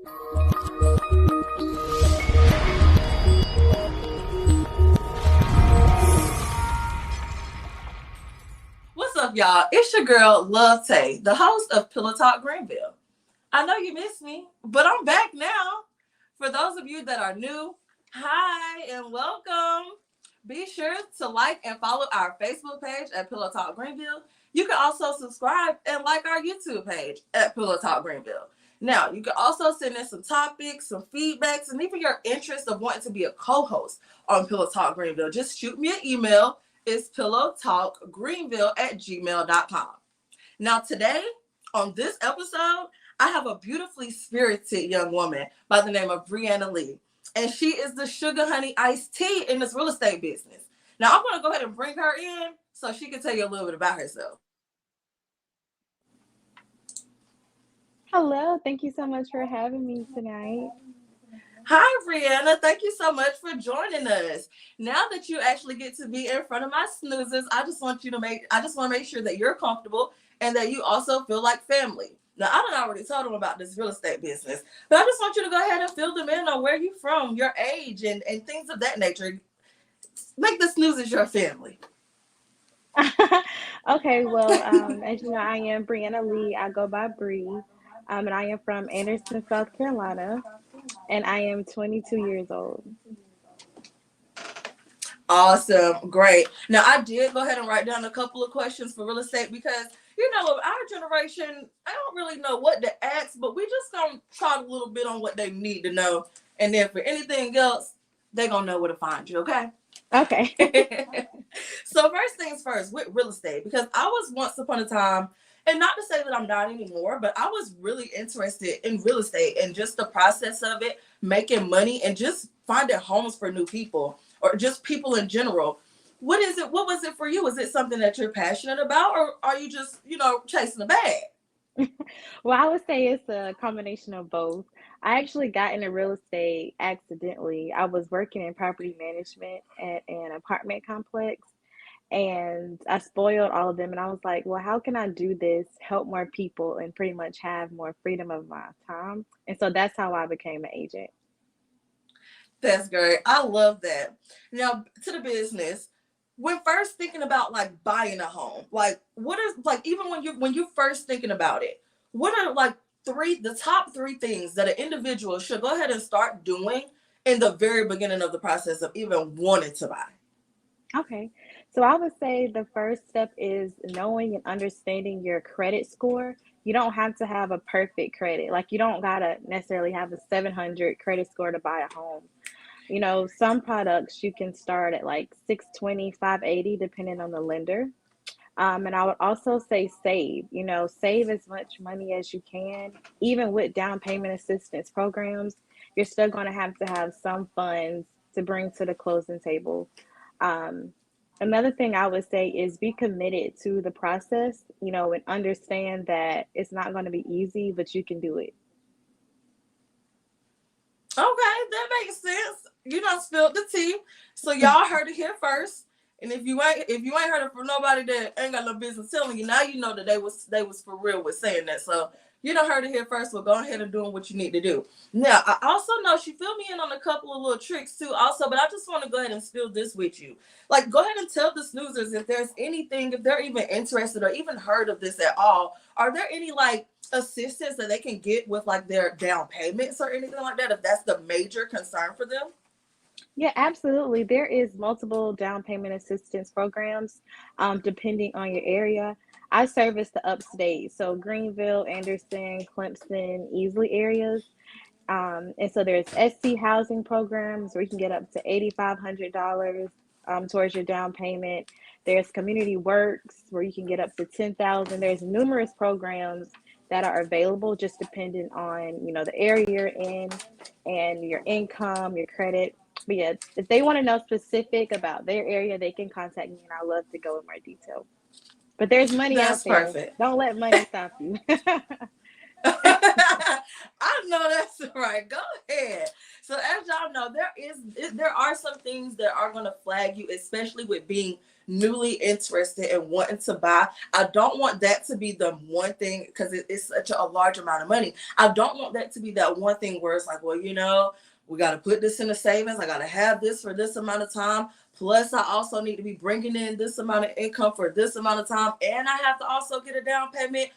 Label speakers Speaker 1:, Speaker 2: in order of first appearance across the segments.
Speaker 1: What's up, y'all? It's your girl, LoveTayy, the host of Pillow Talk Greenville. I know you missed me, but I'm back now. For those of you that are new, hi and welcome. Be sure to like and follow our Facebook page at Pillow Talk Greenville. You can also subscribe and like our YouTube page at Pillow Talk Greenville. Now, you can also send in some topics, some feedbacks, and even your interest of wanting to be a co-host on Pillow Talk Greenville. Just shoot me an email. It's pillowtalkgreenville@gmail.com. Now, today, on this episode, I have a beautifully spirited young woman by the name of Brianna Lee. And she is the sugar honey iced tea in this real estate business. Now, I'm going to go ahead and bring her in so she can tell you a little bit about herself.
Speaker 2: Hello, thank you so much for having me tonight.
Speaker 1: Hi, Brianna. Thank you so much for joining us. Now that you actually get to be in front of my snoozers, I just want to make sure that you're comfortable and that you also feel like family. Now, I done already told them about this real estate business, but I just want you to go ahead and fill them in on where you're from, your age, and things of that nature. Make the snoozers your family.
Speaker 2: Okay, well, as you know, I am Brianna Lee. I go by Bree, and I am from Anderson, South Carolina, and I am 22 years old.
Speaker 1: Awesome. Great. Now, I did go ahead and write down a couple of questions for real estate because, our generation, I don't really know what to ask, but we just going to try a little bit on what they need to know. And then for anything else, they're going to know where to find you, okay?
Speaker 2: Okay.
Speaker 1: So first things first, with real estate, because I was once upon a time, and not to say that I'm not anymore, but I was really interested in real estate and just the process of it, making money and just finding homes for new people or just people in general. What is it? What was it for you? Is it something that you're passionate about, or are you just, chasing the bag?
Speaker 2: Well, I would say it's a combination of both. I actually got into real estate accidentally. I was working in property management at an apartment complex, and I spoiled all of them. And I was like, well, how can I do this, help more people, and pretty much have more freedom of my time? And so that's how I became an agent.
Speaker 1: That's great. I love that. Now, to the business, when first thinking about like buying a home, like what is like even when you first thinking about it, what are like the top three things that an individual should go ahead and start doing in the very beginning of the process of even wanting to buy?
Speaker 2: Okay. So I would say the first step is knowing and understanding your credit score. You don't have to have a perfect credit. Like you don't gotta necessarily have a 700 credit score to buy a home. Some products you can start at like 620, 580, depending on the lender. And I would also say save, save as much money as you can. Even with down payment assistance programs, you're still going to have some funds to bring to the closing table. Um, Another thing I would say is be committed to the process, and understand that it's not going to be easy, but you can do it.
Speaker 1: Okay, that makes sense. You done spilled the tea. So y'all heard it here first. And if you ain't heard it from nobody that ain't got no business telling you, now you know that they was for real with saying that. So you done heard it here first. So go ahead and doing what you need to do. Now I also know she filled me in on a couple of little tricks too, also, but I just want to go ahead and spill this with you. Like go ahead and tell the snoozers if there's anything, if they're even interested or even heard of this at all. Are there any like assistance that they can get with like their down payments or anything like that if that's the major concern for them?
Speaker 2: Yeah, absolutely. There is multiple down payment assistance programs, depending on your area. I service the upstate, so Greenville, Anderson, Clemson, Easley areas. And so there's SC housing programs where you can get up to $8,500 towards your down payment. There's Community Works where you can get up to 10,000. There's numerous programs that are available just depending on, the area you're in and your income, your credit. But yeah, if they want to know specific about their area, they can contact me and I'd love to go in more detail. But there's money out
Speaker 1: That's
Speaker 2: there.
Speaker 1: perfect.
Speaker 2: Don't let money stop you.
Speaker 1: I know that's right. Go ahead. So as y'all know, there are some things that are going to flag you, especially with being newly interested and wanting to buy. I don't want that to be the one thing, because it's such a large amount of money. I don't want that to be that one thing where it's like, well, we got to put this in the savings. I got to have this for this amount of time. Plus, I also need to be bringing in this amount of income for this amount of time. And I have to also get a down payment.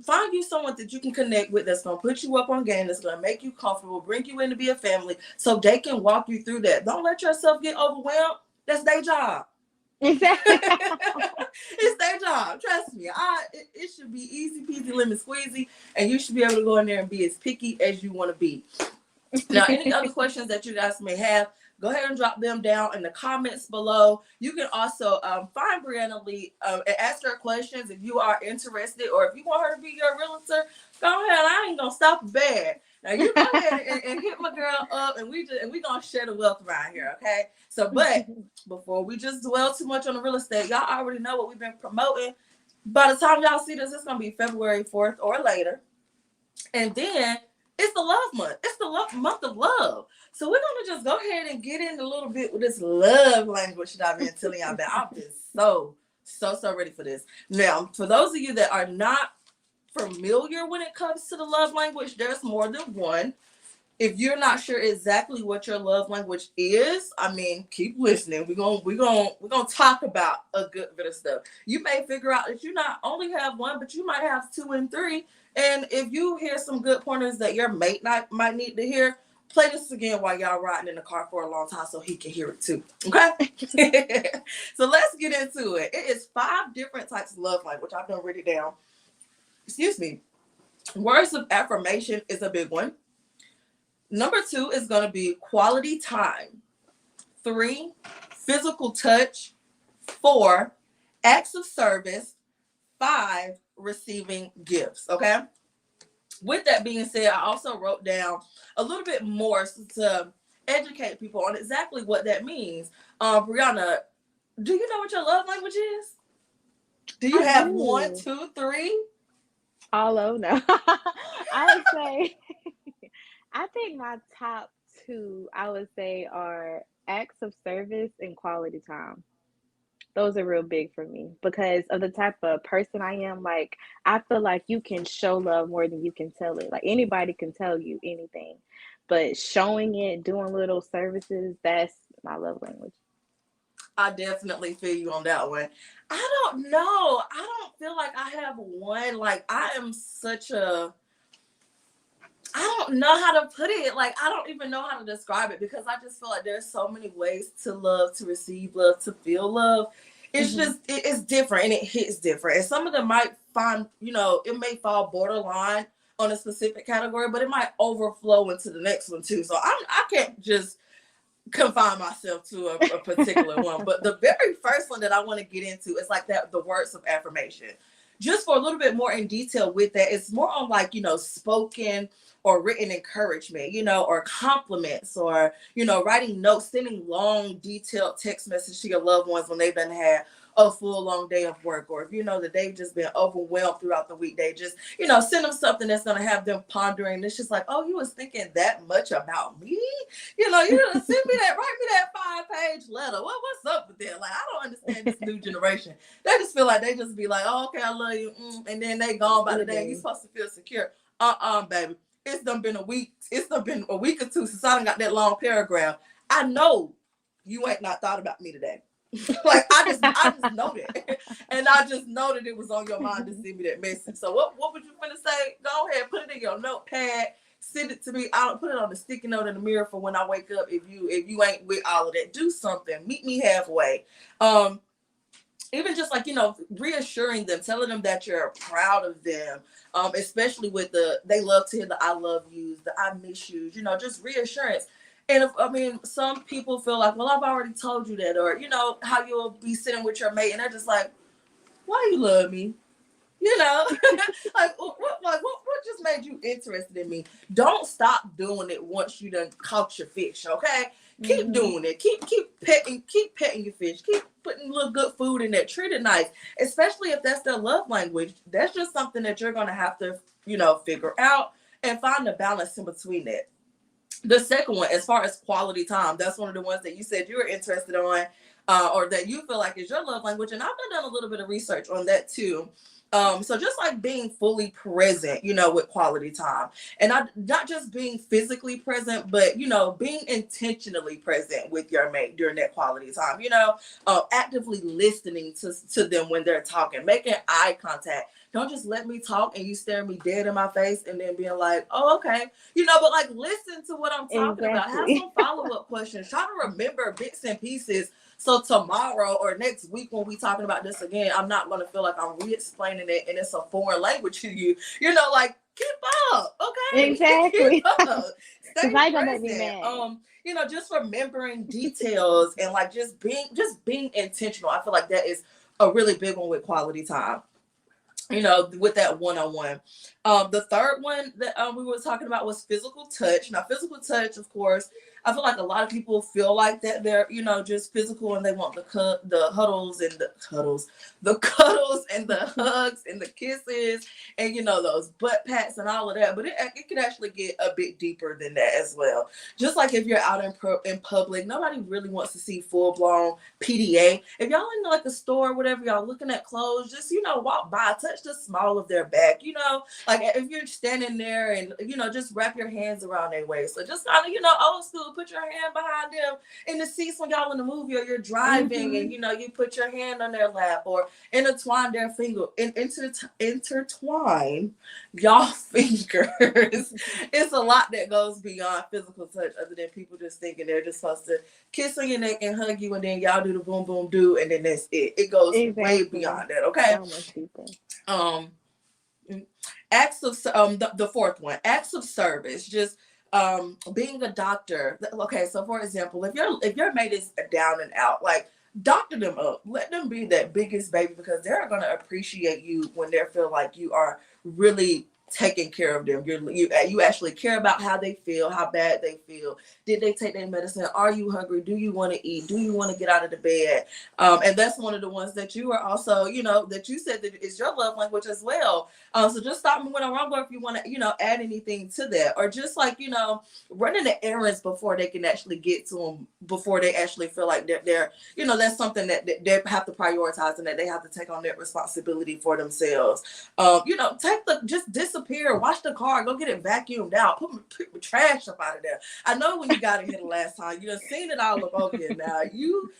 Speaker 1: Find you someone that you can connect with that's going to put you up on game, that's going to make you comfortable, bring you in to be a family, so they can walk you through that. Don't let yourself get overwhelmed. That's their job.
Speaker 2: Exactly.
Speaker 1: It's their job. Trust me. It should be easy peasy lemon squeezy, and you should be able to go in there and be as picky as you want to be. Now, any other questions that you guys may have, go ahead and drop them down in the comments below. You can also find Brianna Lee and ask her questions if you are interested, or if you want her to be your realtor. Go ahead. I ain't gonna stop a bad. Now you go ahead and hit my girl up, and we gonna share the wealth around here, okay? So, but before we just dwell too much on the real estate, y'all already know what we've been promoting. By the time y'all see this, it's gonna be February 4th or later, and then it's the love month. It's the month of love. So we're gonna just go ahead and get in a little bit with this love language that I've been telling y'all about. I've been so ready for this. Now, for those of you that are not familiar when it comes to the love language, there's more than one. If you're not sure exactly what your love language is, I mean, keep listening. We're gonna talk about a good bit of stuff. You may figure out that you not only have one, but you might have 2 and 3. And if you hear some good pointers that your mate might need to hear, play this again while y'all riding in the car for a long time so he can hear it too. Okay? So let's get into it. It is 5 different types of love language. I've done written it down. Excuse me. Words of affirmation is a big one. Number 2 is going to be quality time. 3, physical touch. 4, acts of service. 5, receiving gifts. Okay? With that being said, I also wrote down a little bit more to educate people on exactly what that means. Brianna, do you know what your love language is? Do you have 1, 2, 3?
Speaker 2: All over now. I would say, I think my top 2, I would say, are acts of service and quality time. Those are real big for me because of the type of person I am. Like, I feel like you can show love more than you can tell it. Like, anybody can tell you anything, but showing it, doing little services, that's my love language.
Speaker 1: I definitely feel you on that one. I don't know. I don't feel like I have one. Like, I don't know how to put it. Like, I don't even know how to describe it, because I just feel like there's so many ways to love, to receive love, to feel love. It's just, it's different, and it hits different. And some of them might find, it may fall borderline on a specific category, but it might overflow into the next one too. So I can't just confine myself to a particular one. But the very first one that I want to get into is like that, the words of affirmation. Just for a little bit more in detail with that, it's more on like, spoken or written encouragement, or compliments, or, writing notes, sending long, detailed text messages to your loved ones when they've done had a full long day of work, or if you know that they've just been overwhelmed throughout the week, they just, send them something that's going to have them pondering. It's just like, oh, you was thinking that much about me? You send me that, write me that 5-page letter. What's up with that? Like, I don't understand this new generation. They just feel like they just be like, oh, okay, I love you. And then they gone by the day. You're supposed to feel secure. Baby. It's done been a week. It's done been a week or 2 since I done got that long paragraph. I know you ain't not thought about me today. Like, I just know that. And I just know that it was on your mind to send me that message. So what would you finna say? Go ahead, put it in your notepad, send it to me. I'll put it on the sticky note in the mirror for when I wake up. If you ain't with all of that, do something. Meet me halfway. Even just like, reassuring them, telling them that you're proud of them, especially with they love to hear the I love yous, the I miss yous, just reassurance. And some people feel like, well, I've already told you that, or, how you'll be sitting with your mate and they're just like, why you love me? Like, what just made you interested in me? Don't stop doing it once you done caught your fish, okay? Keep doing it. Keep petting your fish. Keep putting a little good food in there. Treat it nice, especially if that's their love language. That's just something that you're going to have to, figure out and find the balance in between it. The second one, as far as quality time, that's one of the ones that you said you were interested on, or that you feel like is your love language. And I've done a little bit of research on that too. So just like being fully present, with quality time, and not just being physically present, but being intentionally present with your mate during that quality time. Actively listening to them when they're talking, making eye contact. Don't just let me talk and you stare me dead in my face and then being like, oh, okay. But like listen to what I'm talking about. Have some follow-up questions. Try to remember bits and pieces. So tomorrow or next week when we talking about this again, I'm not going to feel like I'm re-explaining it and it's a foreign language to you. Like keep up, okay?
Speaker 2: Exactly.
Speaker 1: Keep up. Stay
Speaker 2: I gonna make me mad.
Speaker 1: Just remembering details and like just being intentional. I feel like that is a really big one with quality time. With that one-on-one. The third one that we were talking about was physical touch. Now, physical touch, of course, I feel like a lot of people feel like that they're, just physical and they want the cuddles and the cuddles and the hugs and the kisses and, those butt pats and all of that. But it could actually get a bit deeper than that as well. Just like if you're out in public, nobody really wants to see full-blown PDA. If y'all in like a store or whatever, y'all looking at clothes, just, walk by, touch the small of their back, like if you're standing there and, just wrap your hands around their waist. So just kind of, old school, put your hand behind them in the seats when y'all in the movie or you're driving and, you put your hand on their lap or intertwine their finger and intertwine y'all fingers. It's a lot that goes beyond physical touch other than people just thinking they're just supposed to kiss on your neck and hug you and then y'all do the boom boom do and then that's it. It goes way beyond that, okay?
Speaker 2: So much deeper.
Speaker 1: Acts of the fourth one, acts of service, just being a doctor. Okay, so for example, if your mate is down and out, like doctor them up, let them be that biggest baby because they're gonna appreciate you when they feel like you are really taking care of them. You actually care about how they feel, how bad they feel. Did they take their medicine? Are you hungry? Do you want to eat? Do you want to get out of the bed? And that's one of the ones that you are also, that you said that is your love language as well. So just stop me when I'm wrong, or if you want to, add anything to that, or just like, running the errands before they can actually get to them, before they actually feel like they're that's something that they have to prioritize and that they have to take on that responsibility for themselves. Just disappear, wash the car, go get it vacuumed out, put trash up out of there. I know when you got in here the last time, you done seen it all up over here now. You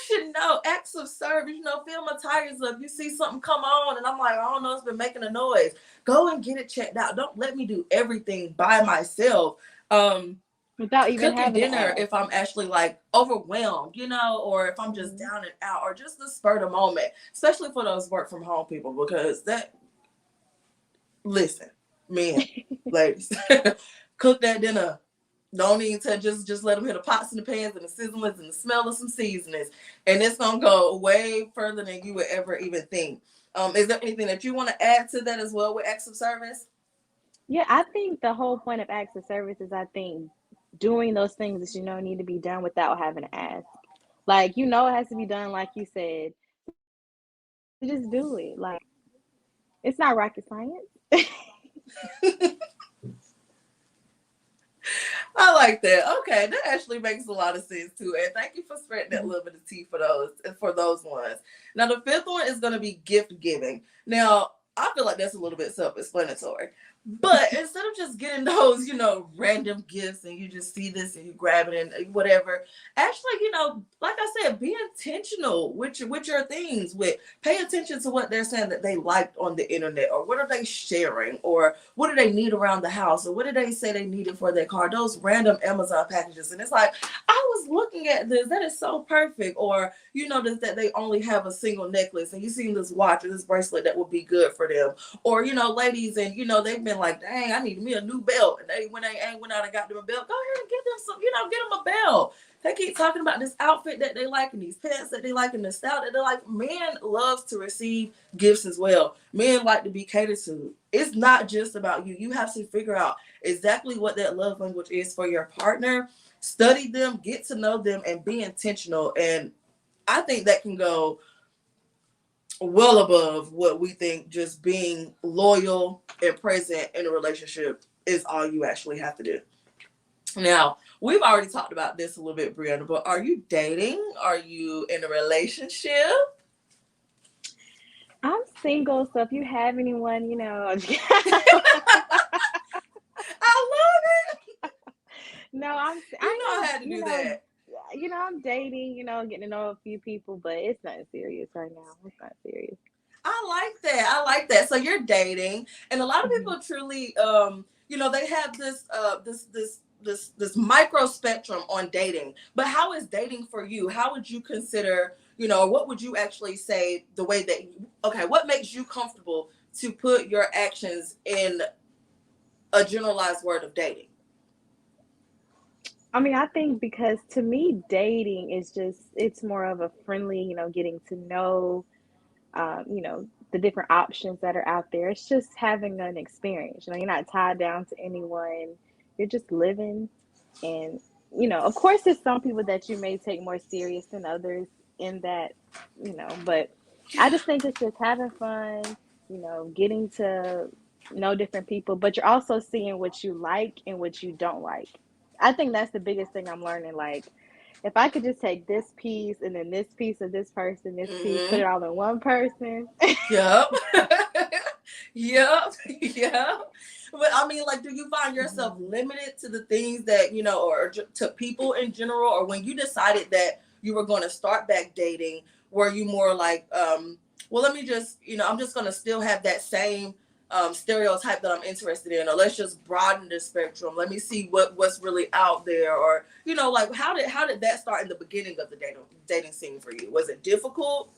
Speaker 1: should know acts of service, fill my tires up. You see something come on and I'm like, I don't know, it's been making a noise. Go and get it checked out. Don't let me do everything by myself.
Speaker 2: Without even
Speaker 1: cooking
Speaker 2: having
Speaker 1: dinner if I'm actually like overwhelmed, or if I'm just down and out, or just the spur of the moment, especially for those work from home people, because listen, men, ladies, cook that dinner. Don't need to just let them hit the pots and the pans and the sizzlings and the smell of some seasonings. And it's going to go way further than you would ever even think. Is there anything that you want to add to that as well with acts of service?
Speaker 2: Yeah, I think the whole point of acts of service is, I think, doing those things that need to be done without having to ask. Like, it has to be done, like you said. Just do it. Like, it's not rocket science.
Speaker 1: I like that. Okay, that actually makes a lot of sense too. And thank you for spreading that little bit of tea for those ones. Now the fifth one is going to be gift giving. Now I feel like that's a little bit self-explanatory. But instead of just getting those, random gifts and you just see this and you grab it and whatever, actually, like I said, be intentional with your things. Pay attention to what they're saying that they liked on the internet, or what are they sharing, or what do they need around the house, or what did they say they needed for their car? Those random Amazon packages, and it's like, I was looking at this, that is so perfect. Or you notice that they only have a single necklace, and you see this watch or this bracelet that would be good for them. Or ladies, and they've been like, dang, I need me a new belt, and they went out and got them a belt. Go ahead and get them some, get them a belt. They keep talking about this outfit that they like and these pants that they like and the style that they like. Men loves to receive gifts as well. Men like to be catered to. It's not just about you. You have to figure out exactly what that love language is for your partner. Study them, get to know them, and be intentional. And I think that can go well above what we think just being loyal and present in a relationship is all you actually have to do. Now, we've already talked about this a little bit, Brianna, but are you dating? Are you in a relationship?
Speaker 2: I'm single, so if you have anyone,
Speaker 1: I love it.
Speaker 2: no,
Speaker 1: You know I
Speaker 2: I'm,
Speaker 1: had to do that.
Speaker 2: I'm dating, getting to know a few people, but it's not serious right now. It's not serious.
Speaker 1: I like that. I like that. So you're dating, and a lot of
Speaker 2: Hmm.
Speaker 1: people truly, they have this micro spectrum on dating. But how is dating for you? How would you consider, what would you actually say the way that, okay, what makes you comfortable to put your actions in a generalized word of dating?
Speaker 2: I mean, I think because to me, dating is it's more of a friendly, getting to know, the different options that are out there. It's just having an experience. You're not tied down to anyone. You're just living. And, of course, there's some people that you may take more serious than others in that, but I just think it's just having fun, getting to know different people, but you're also seeing what you like and what you don't like. I think that's the biggest thing I'm learning. Like, if I could just take this piece and then this piece of this person, this piece, put it
Speaker 1: Mm-hmm.
Speaker 2: all in one person.
Speaker 1: Yep. Yep. Yep. But I mean, like, do you find yourself
Speaker 2: Mhm.
Speaker 1: limited to the things that, or to people in general? Or when you decided that you were going to start back dating, were you more like, well, let me just, I'm just going to still have that same stereotype that I'm interested in, or let's just broaden the spectrum. Let me see what's really out there. Or, like, how did that start in the beginning of the dating scene for you? Was it difficult?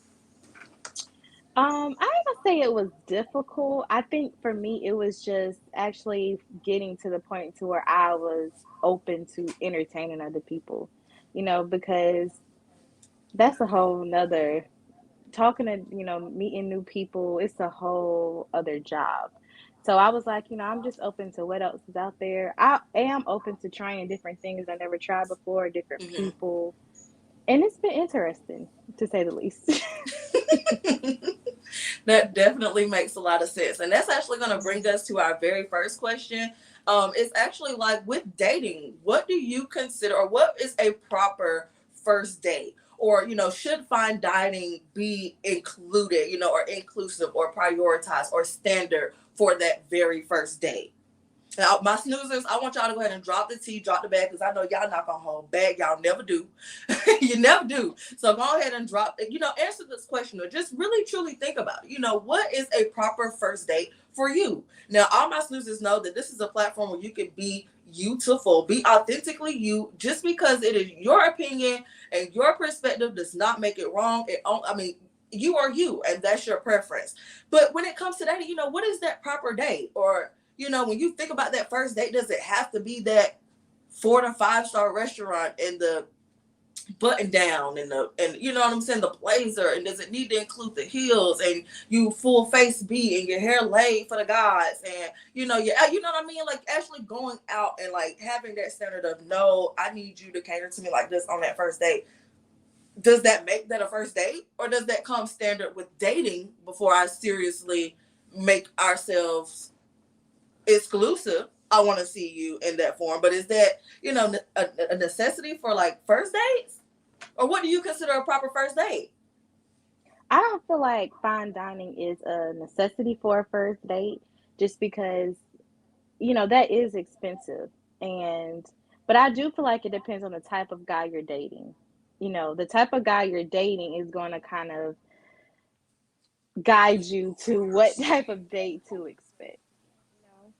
Speaker 2: I ain't gonna say it was difficult. I think for me, it was just actually getting to the point to where I was open to entertaining other people, because that's a whole nother talking to, meeting new people. It's a whole other job. So I was like, I'm just open to what else is out there. I am open to trying different things I never tried before, different
Speaker 1: Mm-hmm.
Speaker 2: people, and it's been interesting to say the least.
Speaker 1: That definitely makes a lot of sense. And that's actually going to bring us to our very first question. It's actually like with dating, what do you consider, or what is a proper first date? Or, should fine dining be included, or inclusive or prioritized or standard for that very first date? Now, my snoozers, I want y'all to go ahead and drop the tea, drop the bag, because I know y'all not gonna hold back. Y'all never do. You never do. So go ahead and drop, answer this question, or just really truly think about it. What is a proper first date for you? Now, all my snoozers know that this is a platform where you can be beautiful, be authentically you. Just because it is your opinion and your perspective does not make it wrong. I mean, you are you, and that's your preference. But when it comes to dating, what is that proper date? Or when you think about that first date, does it have to be that 4 to 5 star restaurant and the button down and you know what I'm saying, the blazer, and does it need to include the heels and you full face beat and your hair laid for the gods, and you know what I mean, like actually going out and like having that standard of, no, I need you to cater to me like this on that first date. Does that make that a first date, or does that come standard with dating before I seriously make ourselves exclusive? I want to see you in that form. But is that, a necessity for like first dates? Or what do you consider a proper first date?
Speaker 2: I don't feel like fine dining is a necessity for a first date just because, that is expensive. And, but I do feel like it depends on the type of guy you're dating. The type of guy you're dating is going to kind of guide you to what type of date to expect, you know?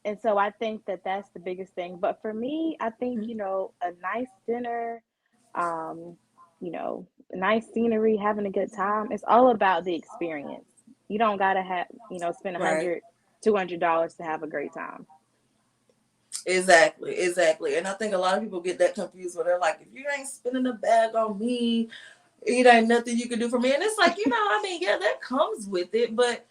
Speaker 2: And so I think that that's the biggest thing. But for me, I think, a nice dinner, um, nice scenery, having a good time. It's all about the experience. You don't gotta have, spend a
Speaker 1: Right.
Speaker 2: hundred, $200 to have a great time.
Speaker 1: Exactly. Exactly. And I think a lot of people get that confused where they're like, if you ain't spending a bag on me, it ain't nothing you can do for me. And it's like, I mean, yeah, that comes with it. But,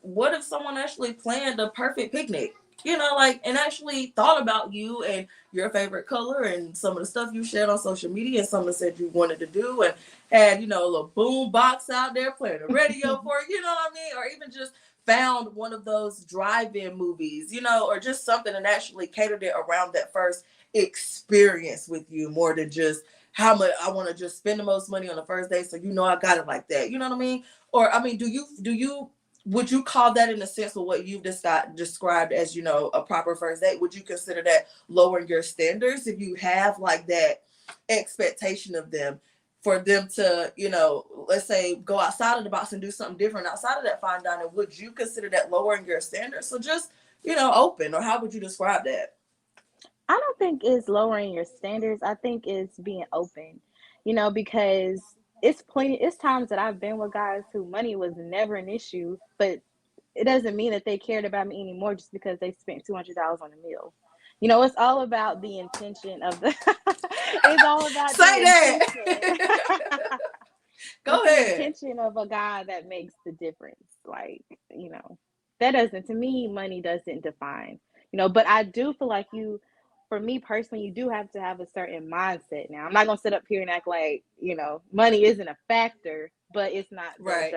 Speaker 1: what if someone actually planned a perfect picnic? like, and actually thought about you and your favorite color and some of the stuff you shared on social media and some of the stuff you wanted to do, and had, a little boom box out there playing the radio for you, what I mean? Or even just found one of those drive-in movies, or just something and actually catered it around that first experience with you more than just how much I want to just spend the most money on the first day. So, I got it like that. You know what I mean? Or, I mean, would you call that in a sense of what you've just got described as, a proper first date? Would you consider that lowering your standards if you have like that expectation of them for them to, let's say go outside of the box and do something different outside of that fine dining? Would you consider that lowering your standards? So just, open, or how would you describe that?
Speaker 2: I don't think it's lowering your standards. I think it's being open, because it's times that I've been with guys who money was never an issue, but it doesn't mean that they cared about me anymore just because they spent $200 on a meal. It's all about the intention of the it's all about
Speaker 1: Say
Speaker 2: the
Speaker 1: that. Go
Speaker 2: it's
Speaker 1: ahead.
Speaker 2: the intention of a guy that makes the difference. Like, that doesn't, to me, money doesn't define. But I do feel like for me personally, you do have to have a certain mindset. Now, I'm not gonna sit up here and act like, money isn't a factor, but it's not
Speaker 1: right.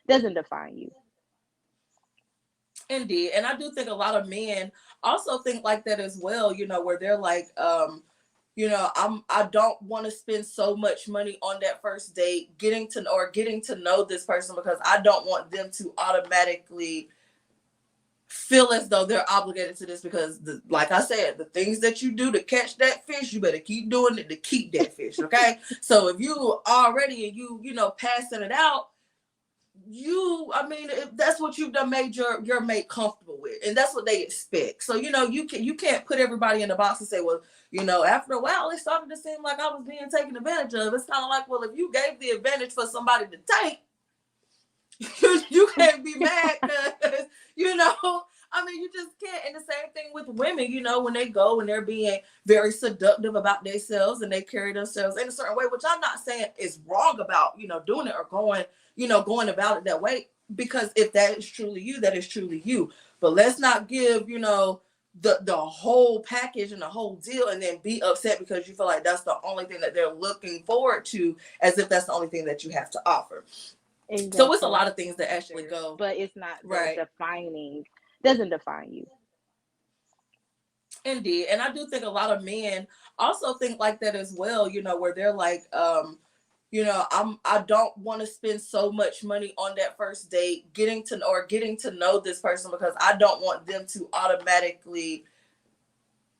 Speaker 2: Doesn't define you.
Speaker 1: Indeed. And I do think a lot of men also think like that as well, where they're like, I don't want to spend so much money on that first date getting to know this person, because I don't want them to automatically feel as though they're obligated to this, because like I said, the things that you do to catch that fish, you better keep doing it to keep that fish. Okay. So if you already and you passing it out, if that's what you've done, made your mate comfortable with, and that's what they expect. So you can't put everybody in the box and say, well, after a while it started to seem like I was being taken advantage of. It's kind of like, well, if you gave the advantage for somebody to take, you can't be mad because you just can't. And the same thing with women, when they go and they're being very seductive about themselves and they carry themselves in a certain way, which I'm not saying is wrong about, doing it or going about it that way, because if that is truly you, that is truly you. But let's not give, the whole package and the whole deal and then be upset because you feel like that's the only thing that they're looking forward to, as if that's the only thing that you have to offer. Exactly. So it's a lot of things that actually go,
Speaker 2: but it's not
Speaker 1: right.
Speaker 2: Doesn't define you.
Speaker 1: Indeed. And I do think a lot of men also think like that as well, where they're like, I don't want to spend so much money on that first date getting to know this person, because I don't want them to automatically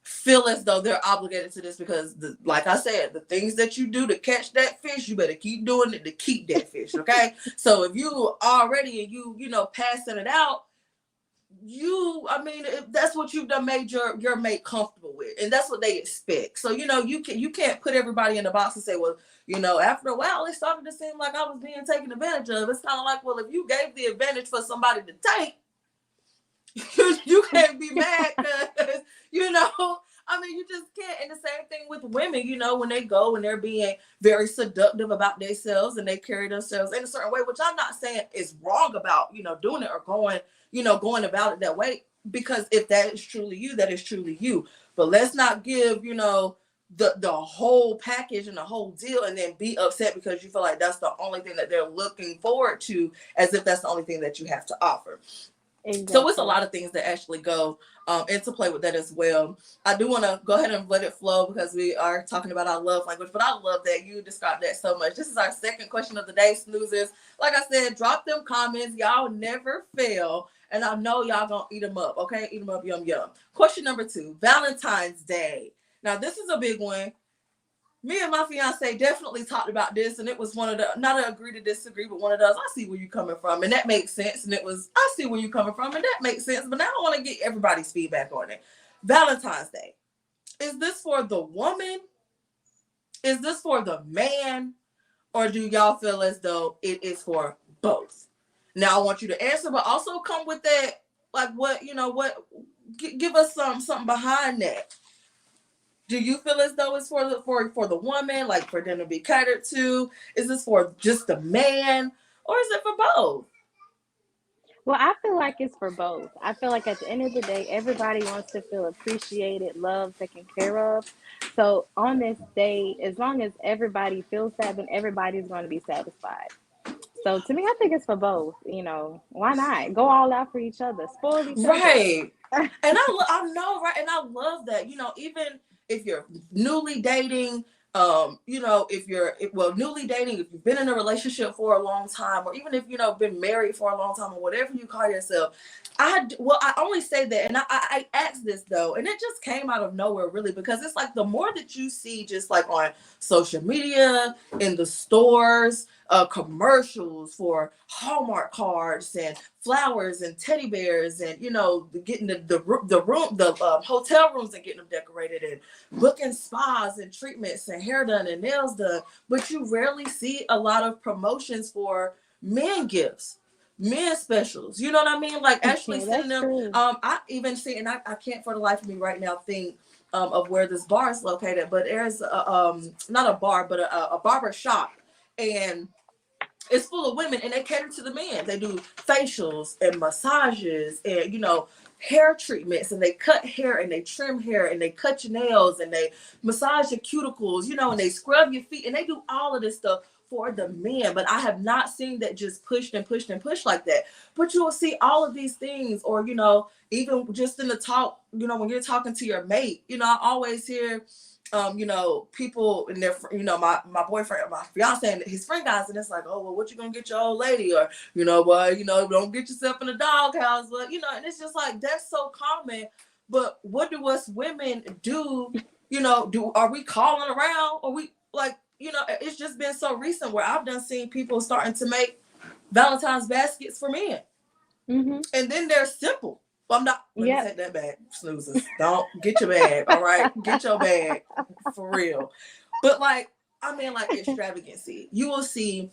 Speaker 1: feel as though they're obligated to this, because like I said, the things that you do to catch that fish, you better keep doing it to keep that fish. Okay. So if you already and you passing it out, if that's what you've done, made your mate comfortable with, and that's what they expect. So you can't put everybody in the box and say, well, after a while it started to seem like I was being taken advantage of. It's kind of like, well, if you gave the advantage for somebody to take, you can't be mad because you just can't. And the same thing with women, when they go and they're being very seductive about themselves and they carry themselves in a certain way, which I'm not saying is wrong about, doing it or going about it that way, because if that is truly you, that is truly you. But let's not give, the whole package and the whole deal and then be upset because you feel like that's the only thing that they're looking forward to, as if that's the only thing that you have to offer. Exactly. So it's a lot of things that actually go into play with that as well. I do want to go ahead and let it flow because we are talking about our love language, but I love that you described that so much. This is our second question of the day, snoozers. Like I said, drop them comments. Y'all never fail. And I know y'all gonna eat them up, okay? Eat them up, yum, yum. Question number 2, Valentine's Day. Now, this is a big one. Me and my fiance definitely talked about this, and it was one of the, not an agree to disagree, but one of those, I see where you're coming from, and that makes sense. And it was, I see where you're coming from, and that makes sense. But now I want to get everybody's feedback on it. Valentine's Day. Is this for the woman? Is this for the man? Or do y'all feel as though it is for both? Now I want you to answer, but also come with that, like what, give us something behind that. Do you feel as though it's for the woman, like for them to be catered to? Is this for just the man, or is it for both?
Speaker 2: Well, I feel like it's for both. I feel like at the end of the day, everybody wants to feel appreciated, loved, taken care of. So on this day, as long as everybody feels that, then everybody's going to be satisfied. So to me, I think it's for both. Why not go all out for each other, spoil each other?
Speaker 1: Right. And I know, right? And I love that. Even if you're newly dating, newly dating, if you've been in a relationship for a long time, or even if been married for a long time, or whatever you call yourself, I only say that, and I asked this though, and it just came out of nowhere, really, because it's like the more that you see, just like on social media, in the stores, commercials for Hallmark cards and flowers and teddy bears, and getting the hotel rooms and getting them decorated, and booking spas and treatments and hair done and nails done, but you rarely see a lot of promotions for men gifts, men specials. You know what I mean? Like actually
Speaker 2: Yeah,
Speaker 1: sending
Speaker 2: that's
Speaker 1: them.
Speaker 2: true.
Speaker 1: I even see, and I can't for the life of me right now think of where this bar is located, but there's not a bar, but a barber shop, and it's full of women, and they cater to the men. They do facials and massages and hair treatments, and they cut hair and they trim hair and they cut your nails and they massage your cuticles, and they scrub your feet, and they do all of this stuff for the men. But I have not seen that just pushed and pushed and pushed like that. But you will see all of these things, or even just in the talk, when you're talking to your mate, I always hear people in their, my boyfriend, my fiance, and his friend guys, and it's like, oh, well, what you gonna get your old lady? Or, don't get yourself in a doghouse. But, and it's just like, that's so common. But what do us women do? Are we calling around? Or we, like, it's just been so recent where I've done seen people starting to make Valentine's baskets for men.
Speaker 2: Mm-hmm.
Speaker 1: And then they're simple. Well, I'm not. Let me
Speaker 2: Yep.
Speaker 1: take that back, snoozers. Don't get your bag. All right, get your bag for real. But like extravagancy. You will see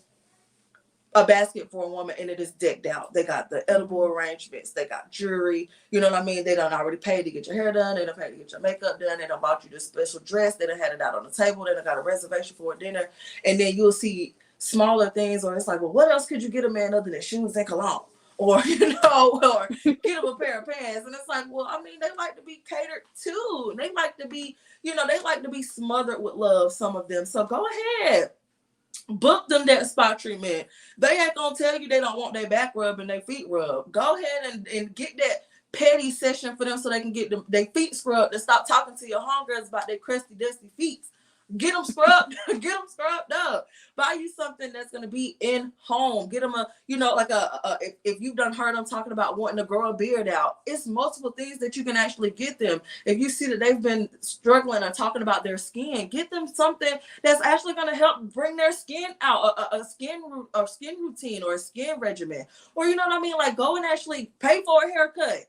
Speaker 1: a basket for a woman, and it is decked out. They got the edible arrangements. They got jewelry. You know what I mean? They done already paid to get your hair done. They done paid to get your makeup done. They done bought you this special dress. They done had it out on the table. They done got a reservation for a dinner. And then you'll see smaller things, or it's like, well, what else could you get a man other than shoes and cologne? Or, or get them a pair of pants. And it's like, well, I mean, they like to be catered to. They like to be, they like to be smothered with love, some of them. So go ahead. Book them that spa treatment. They ain't gonna tell you they don't want their back rub and their feet rub. Go ahead and get that petty session for them so they can get their feet scrubbed and stop talking to your homegirls about their crusty, dusty feet. Get them scrubbed, get them scrubbed up. Buy you something that's gonna be in home. Get them if you've done heard them talking about wanting to grow a beard out, it's multiple things that you can actually get them. If you see that they've been struggling or talking about their skin, get them something that's actually gonna help bring their skin out, a skin routine or a skin regimen, or you know what I mean. Like go and actually pay for a haircut.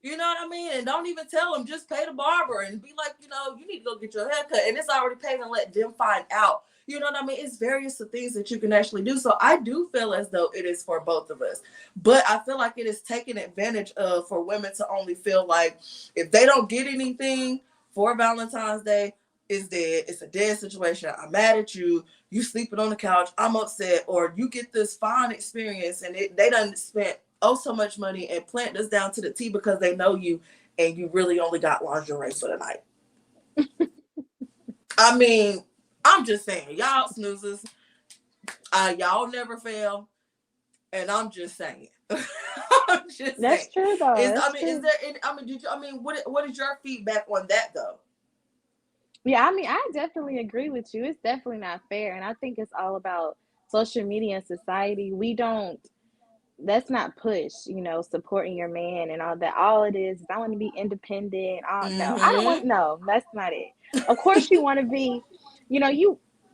Speaker 1: You know what I mean? And don't even tell them, just pay the barber and be like, you need to go get your haircut. And it's already paid, and let them find out. You know what I mean? It's various things that you can actually do. So I do feel as though it is for both of us. But I feel like it is taken advantage of for women to only feel like if they don't get anything for Valentine's Day, it's dead. It's a dead situation. I'm mad at you. You sleeping on the couch. I'm upset. Or you get this fine experience and they done spent so much money and plant this down to the T because they know you and you really only got lingerie for the night. I mean, I'm just saying, y'all snoozers, y'all never fail, and I'm just saying. I'm just
Speaker 2: That's
Speaker 1: saying.
Speaker 2: true, though.
Speaker 1: Is there any, what is your feedback on that though?
Speaker 2: Yeah, I mean, I definitely agree with you. It's definitely not fair. And I think it's all about social media and society. That's not push, supporting your man and all that. All it is I want to be independent. No, I don't want,
Speaker 1: Mm-hmm.
Speaker 2: no, that's not it. Of course, you want to be,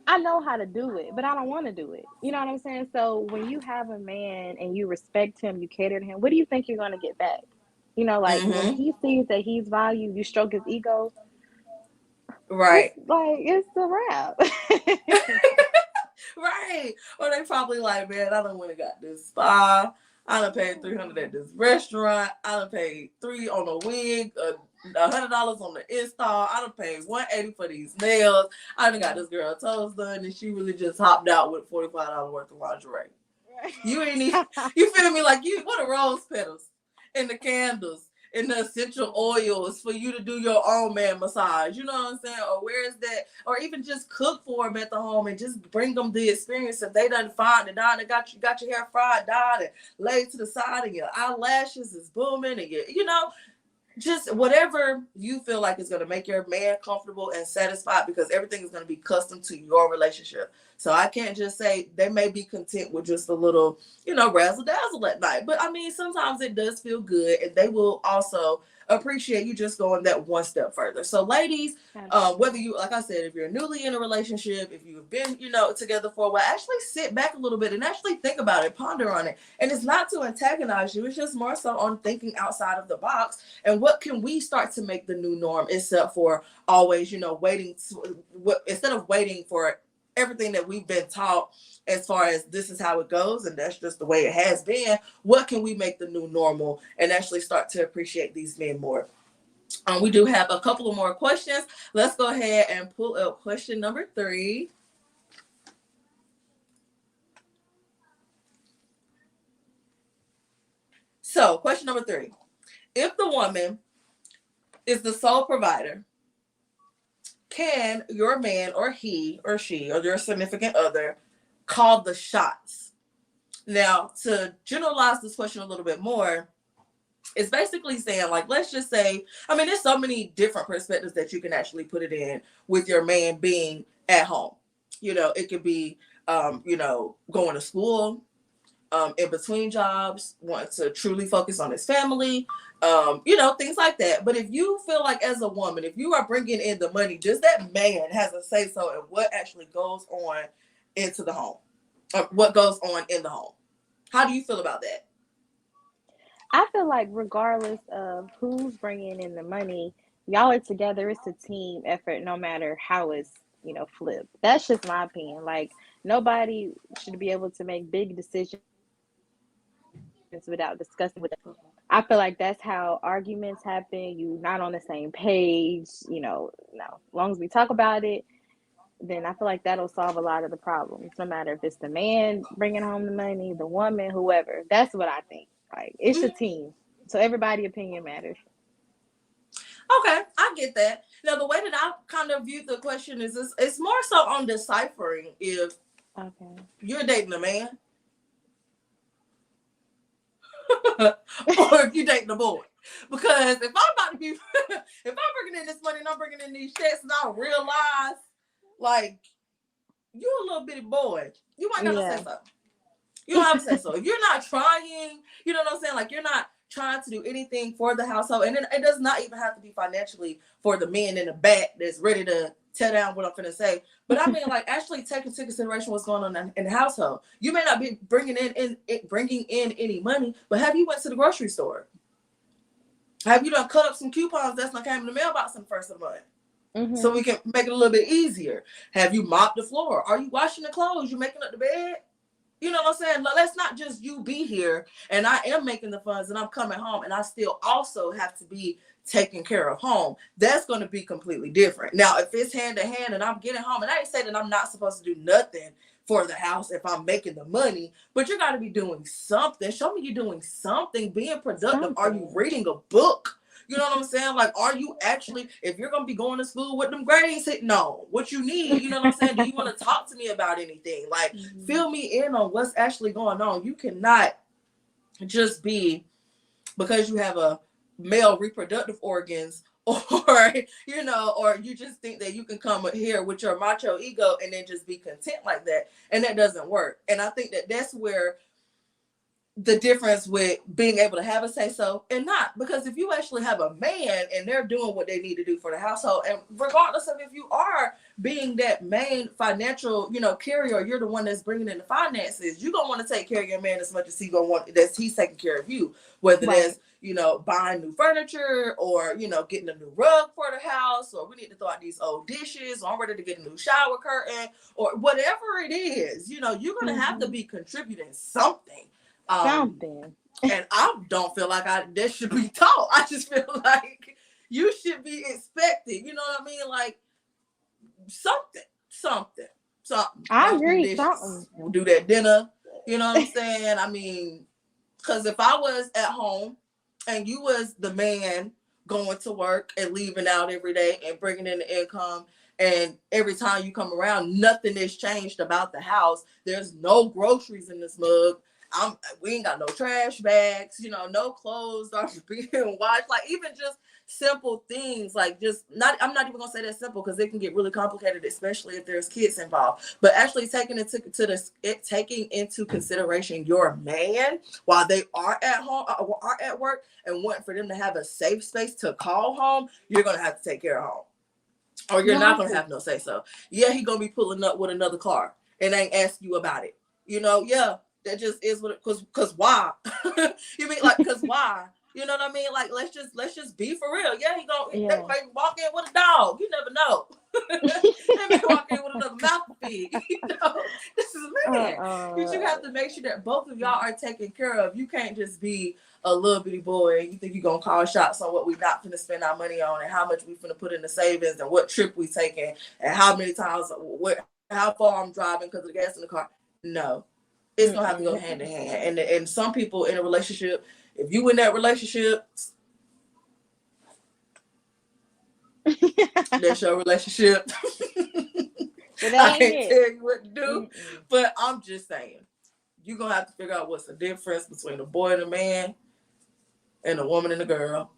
Speaker 2: I know how to do it, but I don't want to do it. You know what I'm saying? So when you have a man and you respect him, you cater to him, what do you think you're going to get back? Like when
Speaker 1: Mm-hmm.
Speaker 2: he sees that he's valued, you stroke his ego,
Speaker 1: Right.
Speaker 2: it's a wrap.
Speaker 1: Right. Or they probably like, man, I done went and got this spa. I done paid $300 at this restaurant. I done paid $300 on a wig, $100 on the install. I done paid $180 for these nails. I done got this girl toes done, and she really just hopped out with $45 worth of lingerie. You ain't even, you feel me? Like, you, what are rose petals and the candles and the essential oils for you to do your own man massage? You know what I'm saying? Or where is that? Or even just cook for them at the home and just bring them the experience. If they done find it down and got your hair fried down and laid to the side and your eyelashes is booming and you know, just whatever you feel like is going to make your man comfortable and satisfied, because everything is going to be custom to your relationship. So I can't just say they may be content with just a little, you know, razzle dazzle at night. But I mean, sometimes it does feel good, and they will also appreciate you just going that one step further. So ladies, whether you, like I said, if you're newly in a relationship, if you've been, you know, together for a while, actually sit back a little bit and actually think about it, ponder on it. And it's not to antagonize you. It's just more so on thinking outside of the box. And what can we start to make the new norm, except for always, you know, instead of waiting for everything that we've been taught as far as this is how it goes and that's just the way it has been. What can we make the new normal and actually start to appreciate these men more? We do have a couple of more questions. Let's go ahead and pull up question number 3. So question number 3, if the woman is the sole provider, can your man or he or she or your significant other call the shots? Now, to generalize this question a little bit more, it's basically saying, like, let's just say, I mean, there's so many different perspectives that you can actually put it in with your man being at home. You know, it could be, you know, going to school, in between jobs, wanting to truly focus on his family, you know, things like that. But if you feel like as a woman, if you are bringing in the money, does that man has a say so in what actually goes on into the home, what goes on in the home? How do you feel about that?
Speaker 2: I feel like regardless of who's bringing in the money, y'all are together. It's a team effort, no matter how it's, flipped. That's just my opinion. Like, nobody should be able to make big decisions without discussing with them. I feel like that's how arguments happen. You not on the same page, no. As long as we talk about it, then I feel like that'll solve a lot of the problems. No matter if it's the man bringing home the money, the woman, whoever. That's what I think. Like, it's a team, so everybody's opinion matters.
Speaker 1: Okay, I get that. Now, the way that I kind of view the question is this: it's more so on deciphering if you're dating a man or if you're dating a boy. Because if I'm about to be, if I'm bringing in this money and I'm bringing in these checks and I realize, like, you a little bitty boy, you might gotta say so. You don't have to say so. If you're not trying, you know what I'm saying? Like, you're not trying to do anything for the household. And it does not even have to be financially for the man in the back that's ready to tear down what I'm finna say. But I mean, like, actually take into consideration what's going on in the household. You may not be bringing in any money, but have you went to the grocery store? Have you done cut up some coupons that's not came in the mailbox in the first of the month? So we can make it a little bit easier. Have you mopped the floor? Are you washing the clothes? You making up the bed? You know what I'm saying? Let's not just you be here and I am making the funds and I'm coming home and I still also have to be taking care of home. That's going to be completely different. Now, if it's hand to hand and I'm getting home, and I ain't saying that I'm not supposed to do nothing for the house if I'm making the money, but you got to be doing something. Show me you're doing something, being productive. Are you reading a book? You know what I'm saying? Like, are you actually, if you're going to be going to school with them grades hitting on what you need, you know what I'm saying? Do you want to talk to me about anything? Like, fill me in on what's actually going on. You cannot just be, because you have a male reproductive organs or, or you just think that you can come here with your macho ego and then just be content like that. And that doesn't work. And I think that that's where the difference with being able to have a say so and not, because if you actually have a man and they're doing what they need to do for the household, and regardless of if you are being that main financial, carrier, you're the one that's bringing in the finances, you're going to want to take care of your man as much as he's taking care of you, whether that's, buying new furniture or, getting a new rug for the house, or we need to throw out these old dishes, or I'm ready to get a new shower curtain, or whatever it is, you're going to have to be contributing something.
Speaker 2: Something.
Speaker 1: And I don't feel like that should be taught. I just feel like you should be expected. You know what I mean? Like something.
Speaker 2: I agree. Something.
Speaker 1: We'll do that dinner. You know what I'm saying? I mean, because if I was at home and you was the man going to work and leaving out every day and bringing in the income, and every time you come around, nothing is changed about the house. There's no groceries in this mug. We ain't got no trash bags, no clothes are being washed. Like even just simple things, like just not. I'm not even gonna say that simple because it can get really complicated, especially if there's kids involved. But actually taking into consideration your man while they are at home or are at work, and wanting for them to have a safe space to call home, you're gonna have to take care of home, or you're not gonna have no say so. Yeah, he gonna be pulling up with another car and ain't ask you about it. Yeah, that just is what. Cause why? You mean like cause why? You know what I mean? Like let's just be for real. Yeah, they may walk in with a dog. You never know. They may walk in with another mouth to feed. This is man. You have to make sure that both of y'all are taken care of. You can't just be a little bitty boy and you think you're gonna call shots on what we not gonna spend our money on and how much we finna put in the savings and what trip we taking and how many times how far I'm driving because of the gas in the car. No. It's gonna have to go hand in hand. And some people in a relationship, if you in that relationship, that's your relationship. I can't tell you what to do, but I'm just saying, you're gonna have to figure out what's the difference between a boy and a man, and a woman and a girl.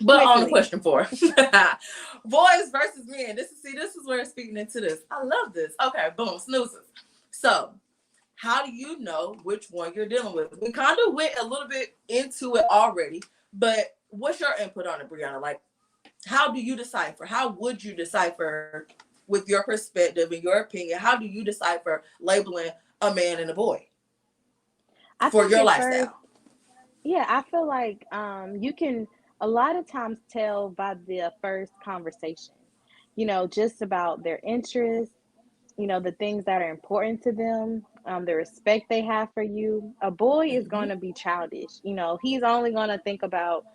Speaker 1: But on to question 4, boys versus men. This is where it's speaking into this. I love this. Okay, boom, snoozes. So, how do you know which one you're dealing with? We kind of went a little bit into it already, but what's your input on it, Brianna? Like, how do you decipher? How would you decipher, with your perspective and your opinion, how do you decipher labeling a man and a boy for your lifestyle?
Speaker 2: I feel like you can a lot of times tell by the first conversation, just about their interests, the things that are important to them, the respect they have for you. A boy is going to be childish. He's only going to think about,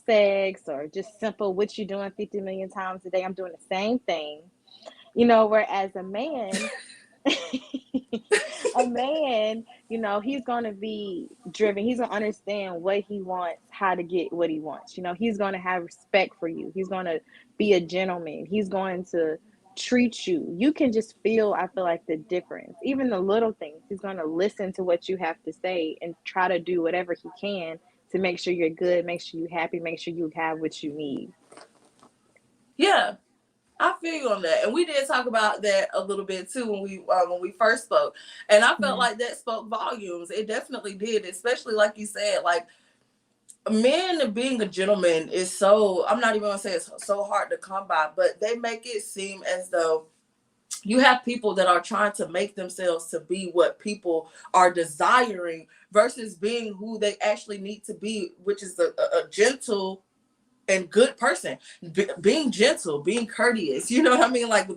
Speaker 2: sex or just simple, what you doing 50 million times a day. I'm doing the same thing, whereas a man, he's going to be driven. He's going to understand what he wants, how to get what he wants. He's going to have respect for you. He's going to be a gentleman. He's going to treat you. You can just feel, I feel like, the difference. Even the little things. He's going to listen to what you have to say and try to do whatever he can to make sure you're good, make sure you're happy, make sure you have what you need.
Speaker 1: Yeah. I feel you on that, and we did talk about that a little bit too when we first spoke, and I felt like that spoke volumes. It definitely did, especially like you said, like men being a gentleman is so. I'm not even gonna say it's so hard to come by, but they make it seem as though you have people that are trying to make themselves to be what people are desiring versus being who they actually need to be, which is a gentle and good person, being gentle, being courteous, you know what I mean? Like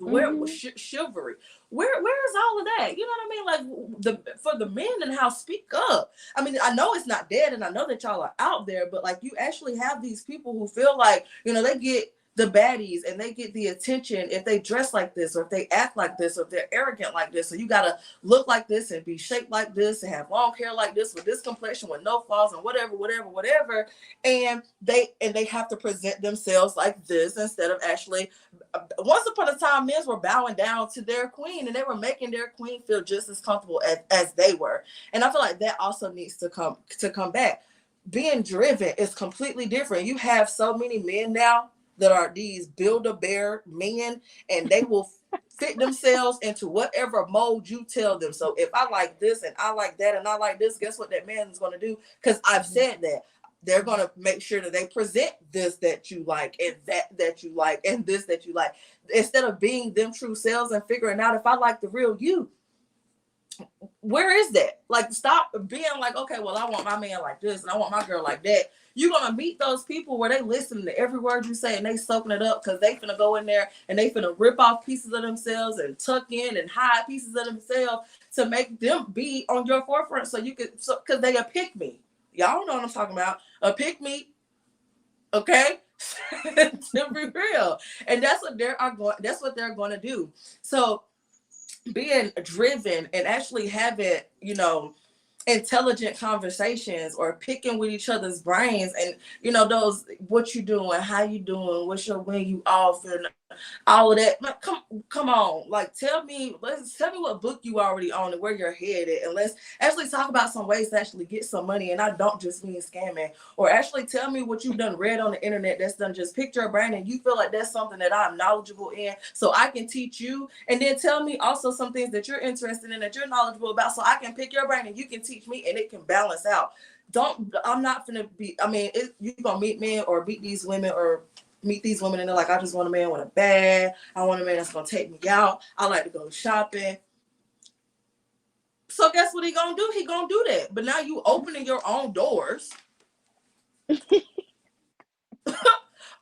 Speaker 1: chivalry. Where is all of that? You know what I mean? Like for the men in the house, speak up. I mean, I know it's not dead, and I know that y'all are out there, but like you actually have these people who feel like they get the baddies and they get the attention if they dress like this or if they act like this or if they're arrogant like this. So you gotta look like this and be shaped like this and have long hair like this with this complexion with no flaws and whatever. And they have to present themselves like this instead of actually. Once upon a time, men were bowing down to their queen and they were making their queen feel just as comfortable as they were. And I feel like that also needs to come back. Being driven is completely different. You have so many men now that are these Build-A-Bear men, and they will fit themselves into whatever mold you tell them. So if I like this and I like that and I like this, guess what that man is going to do? Because I've said that. They're going to make sure that they present this that you like and that you like and this that you like. Instead of being them true selves and figuring out if I like the real you. Where is that? Like, stop being like, okay, well, I want my man like this and I want my girl like that. You're going to meet those people where they listen to every word you say and they soaking it up because they finna go in there and they finna rip off pieces of themselves and tuck in and hide pieces of themselves to make them be on your forefront so you could, because they a pick me. Y'all know what I'm talking about. A pick me. Okay? To be real. And that's what they're going to do. So being driven and actually having, intelligent conversations or picking with each other's brains, and those, what you doing, how you doing, what's your when you off, and all of that. Like, come on, like tell me what book you already own and where you're headed, and let's actually talk about some ways to actually get some money. And I don't just mean scamming. Or actually tell me what you've done read on the internet that's done just picked your brain and you feel like that's something that I'm knowledgeable in, so I can teach you. And then tell me also some things that you're interested in, that you're knowledgeable about, so I can pick your brain and you can teach me, and it can balance out. I'm not gonna be, you're gonna meet men or meet these women or meet these women and they're like, I just want a man with a bag. I want a man that's gonna take me out. I like to go shopping. So guess what he gonna do? He gonna do that. But now you opening your own doors.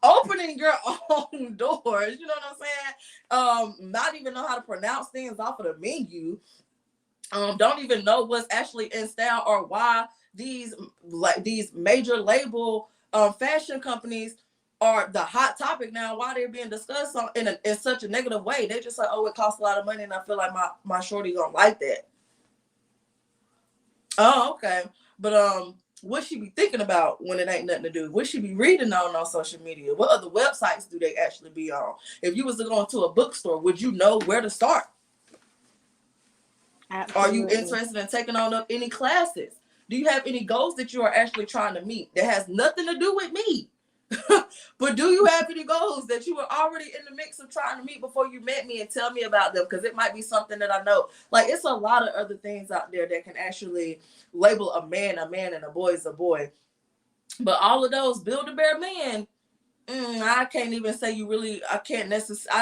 Speaker 1: Opening your own doors. You know what I'm saying? Not even know how to pronounce things off of the menu. Don't even know what's actually in style, or why these major label fashion companies are the hot topic now, why they're being discussed in such a negative way. They just like, oh, it costs a lot of money and I feel like my shorty don't like that. Oh, okay. But what she be thinking about when it ain't nothing to do? What she be reading on social media? What other websites do they actually be on? If you was to go into a bookstore, would you know where to start? Absolutely. Are you interested in taking on up any classes? Do you have any goals that you are actually trying to meet that has nothing to do with me? But do you have any goals that you were already in the mix of trying to meet before you met me, and tell me about them? Because it might be something that I know. Like, it's a lot of other things out there that can actually label a man, and a boy is a boy. But all of those Build-A-Bear men, I can't even say I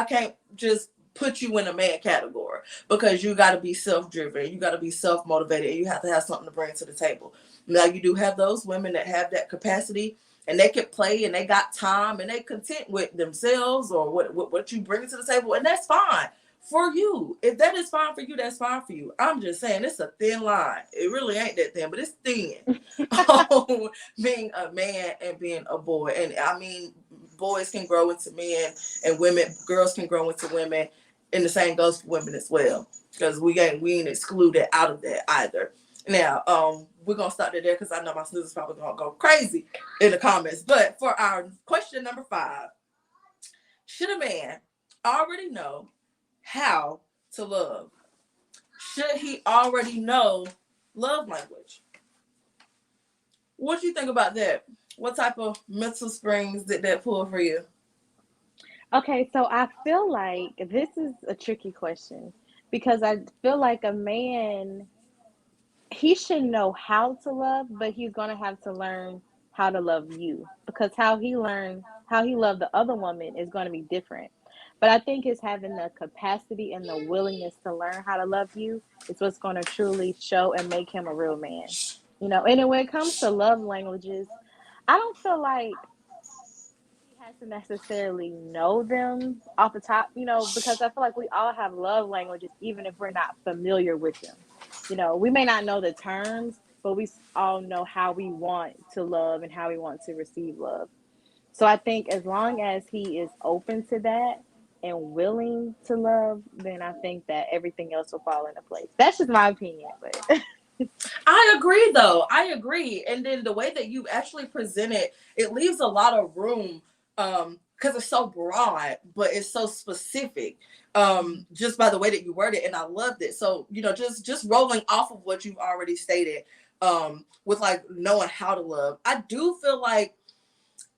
Speaker 1: can't just put you in a man category, because you got to be self-driven, you got to be self-motivated, and you have to have something to bring to the table. Now, you do have those women that have that capacity, and they can play, and they got time, and they content with themselves or what you bring to the table, and that's fine for you. If that is fine for you, that's fine for you. I'm just saying, it's a thin line. It really ain't that thin, but it's thin. Being a man and being a boy. And I mean, boys can grow into men, and girls can grow into women, and the same goes for women as well, because we ain't excluded out of that either. Now, we're gonna start there because I know my snoozers probably gonna go crazy in the comments. But for our question number 5, should a man already know how to love? Should he already know love language? What do you think about that? What type of mental springs did that pull for you?
Speaker 2: Okay, so I feel like this is a tricky question, because I feel like a man, he should know how to love, but he's gonna have to learn how to love you, because how he loved the other woman is going to be different. But I think it's having the capacity and the willingness to learn how to love you is what's going to truly show and make him a real man. And then when it comes to love languages, I don't feel like he has to necessarily know them off the top, because I feel like we all have love languages, even if we're not familiar with them. We may not know the terms, but we all know how we want to love and how we want to receive love. So I think as long as he is open to that and willing to love, then I think that everything else will fall into place. That's just my opinion, but
Speaker 1: I agree, though. I agree. And then the way that you actually present it, it leaves a lot of room, because it's so broad, but it's so specific, just by the way that you word it. And I loved it. So, just rolling off of what you've already stated, with like knowing how to love, I do feel like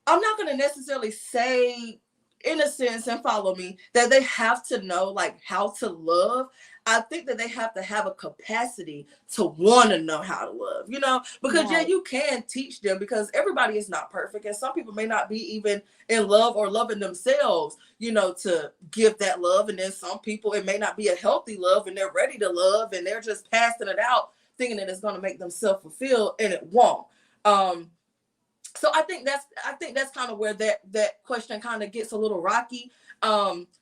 Speaker 1: I'm not going to necessarily say, in a sense, and follow me, that they have to know like how to love. I think that they have to have a capacity to want to know how to love, because yeah, you can teach them, because everybody is not perfect. And some people may not be even in love or loving themselves, to give that love. And then some people, it may not be a healthy love, and they're ready to love, and they're just passing it out thinking that it's going to make them self-fulfilled, and it won't. So I think that's kind of where that question kind of gets a little rocky.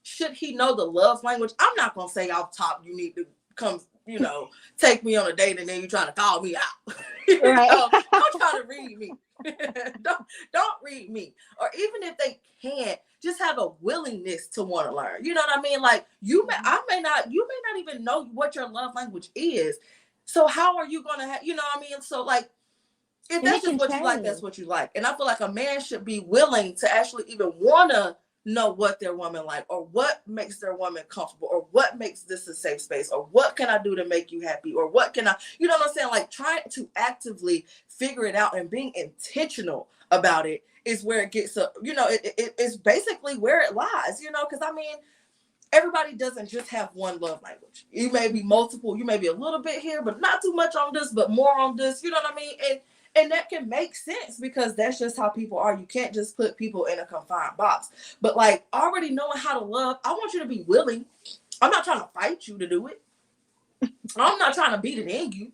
Speaker 1: Should he know the love language? I'm not gonna say off top you need to come, take me on a date and then you're trying to call me out. Don't try to read me. don't read me. Or even if they can't, just have a willingness to want to learn. You know what I mean? Like you may not even know what your love language is. So how are you gonna have, you know what I mean? So like, if that's just what you like, that's what you like. And I feel like a man should be willing to actually even want to know what their woman like, or what makes their woman comfortable, or what makes this a safe space, or what can I do to make you happy, or what can I, you know what I'm saying? Like trying to actively figure it out and being intentional about it is where it gets up, you know, it's basically where it lies, you know, because I mean, everybody doesn't just have one love language. You may be multiple, you may be a little bit here, but not too much on this, but more on this, you know what I mean? And that can make sense because that's just how people are. You can't just put people in a confined box. But like already knowing how to love, I want you to be willing. I'm not trying to fight you to do it. I'm not trying to beat it in you.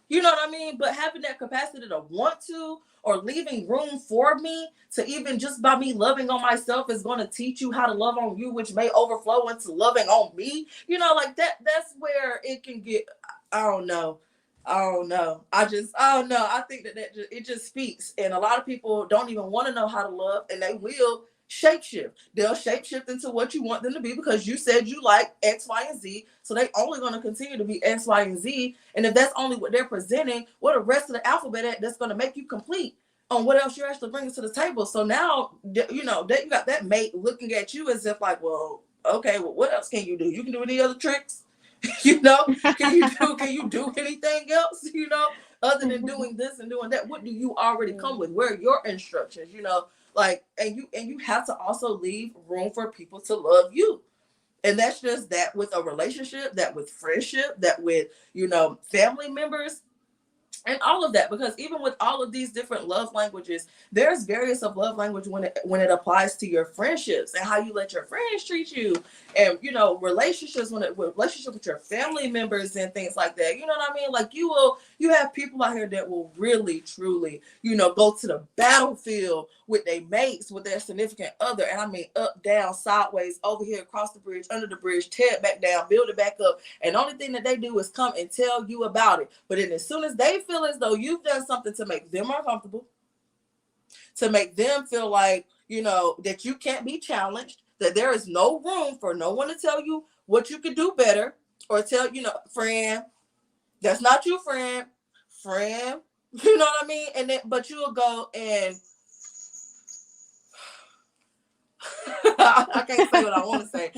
Speaker 1: You know what I mean? But having that capacity to want to, or leaving room for me to, even just by me loving on myself is going to teach you how to love on you, which may overflow into loving on me. You know, like that's where it can get, I don't know. I don't know. I don't know. I think that it just speaks. And a lot of people don't even want to know how to love, and they will shapeshift. They'll shapeshift into what you want them to be because you said you like X, Y, and Z. So they only going to continue to be X, Y, and Z. And if that's only what they're presenting, what the rest of the alphabet at that's going to make you complete on what else you're actually bringing to the table. So now, you know, that you got that mate looking at you as if like, well, okay, well, what else can you do? You can do any other tricks? You know, can you do anything else, you know, other than doing this and doing that? What do you already come with? Where are your instructions, you know, like, and you have to also leave room for people to love you. And that's just that with a relationship, that with friendship, that with, you know, family members, and all of that, because even with all of these different love languages, there's various of love language when it applies to your friendships and how you let your friends treat you, and you know, relationships relationship with your family members and things like that. You know what I mean? Like you have people out here that will really truly, you know, go to the battlefield with their mates, with their significant other, and I mean up, down, sideways, over here, across the bridge, under the bridge, tear it back down, build it back up, and the only thing that they do is come and tell you about it. But then as soon as they feel as though you've done something to make them uncomfortable, to make them feel like, you know, that you can't be challenged, that there is no room for no one to tell you what you could do better, or tell, you know, friend, that's not you, friend, you know what I mean? And then, but you'll go and I can't say what I want to say,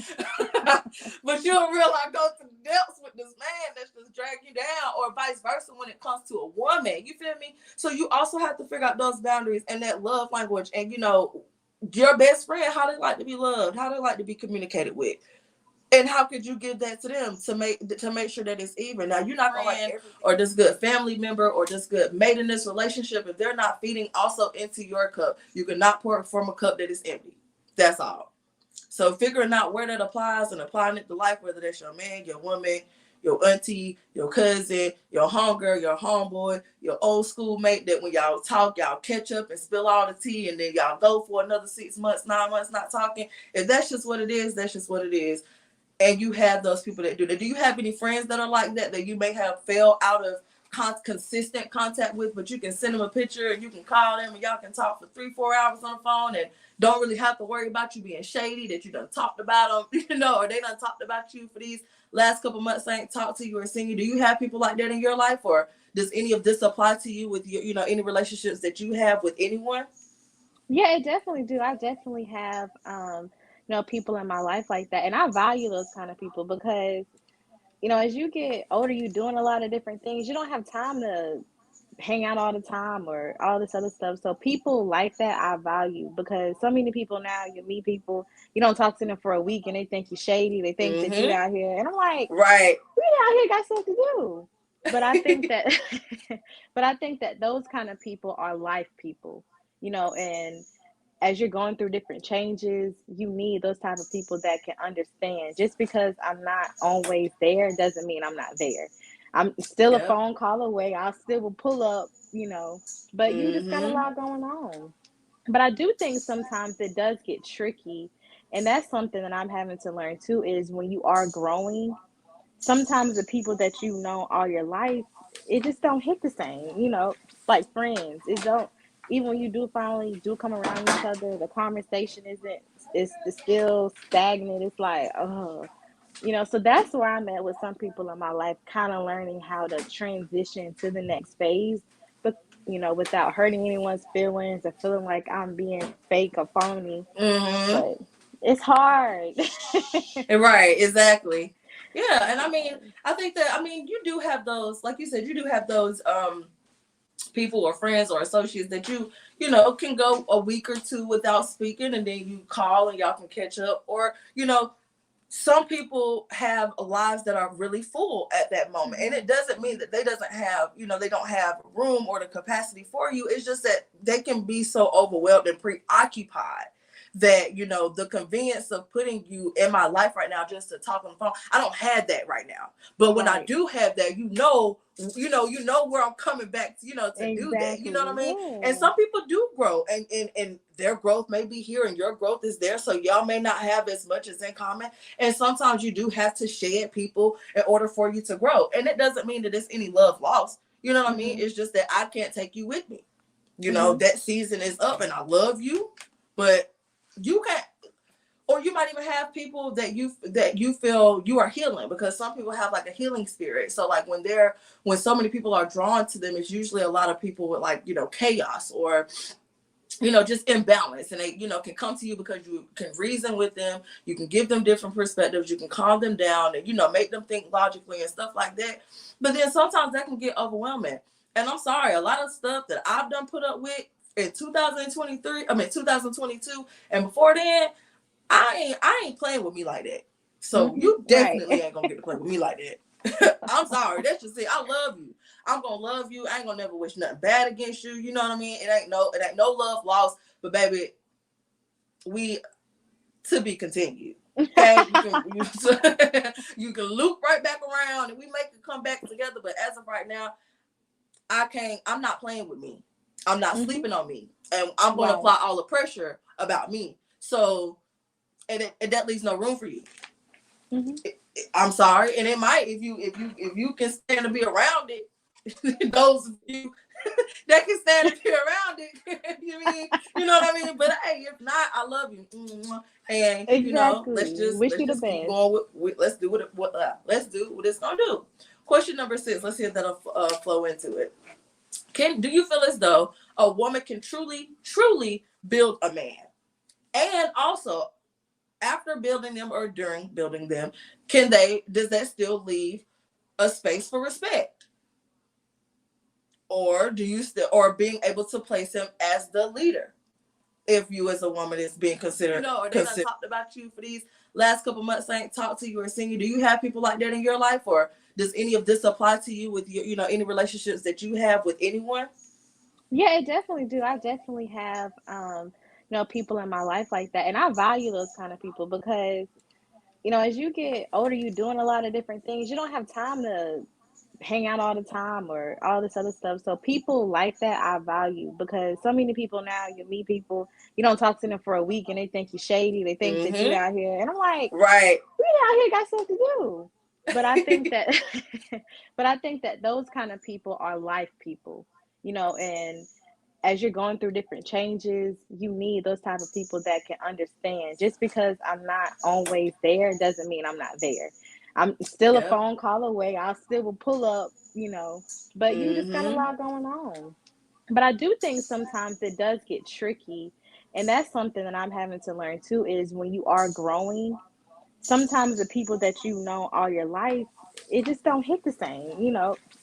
Speaker 1: but you'll realize go to the depths with this man that's just dragging you down, or vice versa when it comes to a woman. You feel me? So you also have to figure out those boundaries and that love language, and you know, your best friend, how they like to be loved, how they like to be communicated with. And how could you give that to them to make sure that it's even? Now, you're not going to like everything, or this good family member, or this good mate in this relationship, if they're not feeding also into your cup. You cannot pour from a cup that is empty. That's all. So figuring out where that applies and applying it to life, whether that's your man, your woman, your auntie, your cousin, your homegirl, your homeboy, your old schoolmate, that when y'all talk, y'all catch up and spill all the tea, and then y'all go for another 6 months, 9 months not talking. If that's just what it is, that's just what it is. And you have those people that do that. Do you have any friends that are like that you may have fell out of consistent contact with, but you can send them a picture and you can call them and y'all can talk for 3-4 hours on the phone and don't really have to worry about you being shady, that you done talked about them, you know, or they done talked about you for these last couple months, ain't talked to you or seen you? Do you have people like that in your life, or does any of this apply to you with your, you know, any relationships that you have with anyone?
Speaker 2: Yeah, it definitely do. I definitely have, you know, people in my life like that, and I value those kind of people because, you know, as you get older, you're doing a lot of different things. You don't have time to hang out all the time or all this other stuff. So people like that I value, because so many people now, you meet people, you don't talk to them for a week and they think you're shady. They think that you out here, and I'm like,
Speaker 1: Right.
Speaker 2: we out here got stuff to do. But I think that, but I think that those kind of people are life people, you know, and as you're going through different changes, you need those type of people that can understand. Just because I'm not always there doesn't mean I'm not there. I'm still a phone call away. I still will pull up, you know, but you just got a lot going on. But I do think sometimes it does get tricky. And that's something that I'm having to learn too, is when you are growing, sometimes the people that you know all your life, it just don't hit the same, you know, like friends. It don't, even when you do finally do come around each other, the conversation isn't, it's still stagnant. It's like, oh, so that's where I'm at with some people in my life, kind of learning how to transition to the next phase, but without hurting anyone's feelings or feeling like I'm being fake or phony.
Speaker 1: Mm-hmm.
Speaker 2: But it's hard.
Speaker 1: Right, exactly. Yeah, and
Speaker 2: It's
Speaker 1: I mean,
Speaker 2: hard.
Speaker 1: I think that, I mean, you do have those, like you said, you do have those people or friends or associates that can go a week or two without speaking, and then you call and y'all can catch up. Or some people have lives that are really full at that moment, and
Speaker 2: Mm-hmm.
Speaker 1: it doesn't mean that they don't have room or the capacity for you. It's just that they can be so overwhelmed and preoccupied that the convenience of putting you in my life right now just to talk on the phone, I don't have that right now. But when I
Speaker 2: Right.
Speaker 1: do have that, where I'm coming back to do that. You know what I
Speaker 2: Exactly.
Speaker 1: mean? And
Speaker 2: Yeah.
Speaker 1: some people do grow, and their growth may be here and your growth is there, so y'all may not have as much as in common. And sometimes you do have to shed people in order for you to grow. And it doesn't mean that it's any love lost. You know what I mean?
Speaker 2: Mm-hmm.
Speaker 1: It's just that I can't take you with me.
Speaker 2: Mm-hmm.
Speaker 1: That season is up and I love you, but you can't. Or you might even have people that you feel you are healing, because some people have like a healing spirit. So like when so many people are drawn to them, it's usually a lot of people with like chaos or just imbalance, and they can come to you because you can reason with them, you can give them different perspectives, you can calm them down, and make them think logically and stuff like that. But then sometimes that can get overwhelming, and I'm sorry, a lot of stuff that I've done put up with in 2022, and before then, I ain't playing with me like that. So
Speaker 2: Mm-hmm.
Speaker 1: you
Speaker 2: Right.
Speaker 1: definitely ain't gonna get to play with me like that. I'm sorry. That's just it. I love you. I'm gonna love you. I ain't gonna never wish nothing bad against you. You know what I mean? It ain't no love lost. But baby, we to be continued. Okay, you can loop right back around and we make it come back together. But as of right now, I can't. I'm not playing with me. I'm not
Speaker 2: Mm-hmm.
Speaker 1: sleeping on me, and I'm gonna
Speaker 2: Right.
Speaker 1: apply all the pressure about me. So and that leaves no room for you.
Speaker 2: Mm-hmm.
Speaker 1: I'm sorry, and it might if you can stand to be around it. Those of you that can stand to be around it, you know what I mean. But hey, if not, I love you, and let's
Speaker 2: Exactly.
Speaker 1: just
Speaker 2: Wish
Speaker 1: let's
Speaker 2: you the
Speaker 1: just keep
Speaker 2: best.
Speaker 1: going with let's do let's do what it's gonna do. Question number 6. Let's see if that'll flow into it. Do you feel as though a woman can truly build a man, and also after building them or during building them, does that still leave a space for respect? Or do you still, or being able to place him as the leader if you as a woman is being considered? Or they done talked about you for these last couple months, ain't talked to you or seen you. Do you have people like that in your life, or does any of this apply to you with your, any relationships that you have with anyone?
Speaker 2: Yeah, it definitely do. I definitely have people in my life like that. And I value those kind of people because, as you get older, you're doing a lot of different things. You don't have time to hang out all the time or all this other stuff. So people like that I value, because so many people now, you meet people, you don't talk to them for a week and they think you're shady. They think that you
Speaker 1: Mm-hmm.
Speaker 2: out here. And I'm like,
Speaker 1: Right.
Speaker 2: we out here got stuff to do. But I think that those kind of people are life people, and as you're going through different changes, you need those type of people that can understand. Just because I'm not always there doesn't mean I'm not there. I'm still a
Speaker 1: Yep.
Speaker 2: phone call away. I still will pull up, but you just got a
Speaker 1: Mm-hmm.
Speaker 2: lot going on. But I do think sometimes it does get tricky. And that's something that I'm having to learn too, is when you are growing, sometimes the people that you know all your life, it just don't hit the same,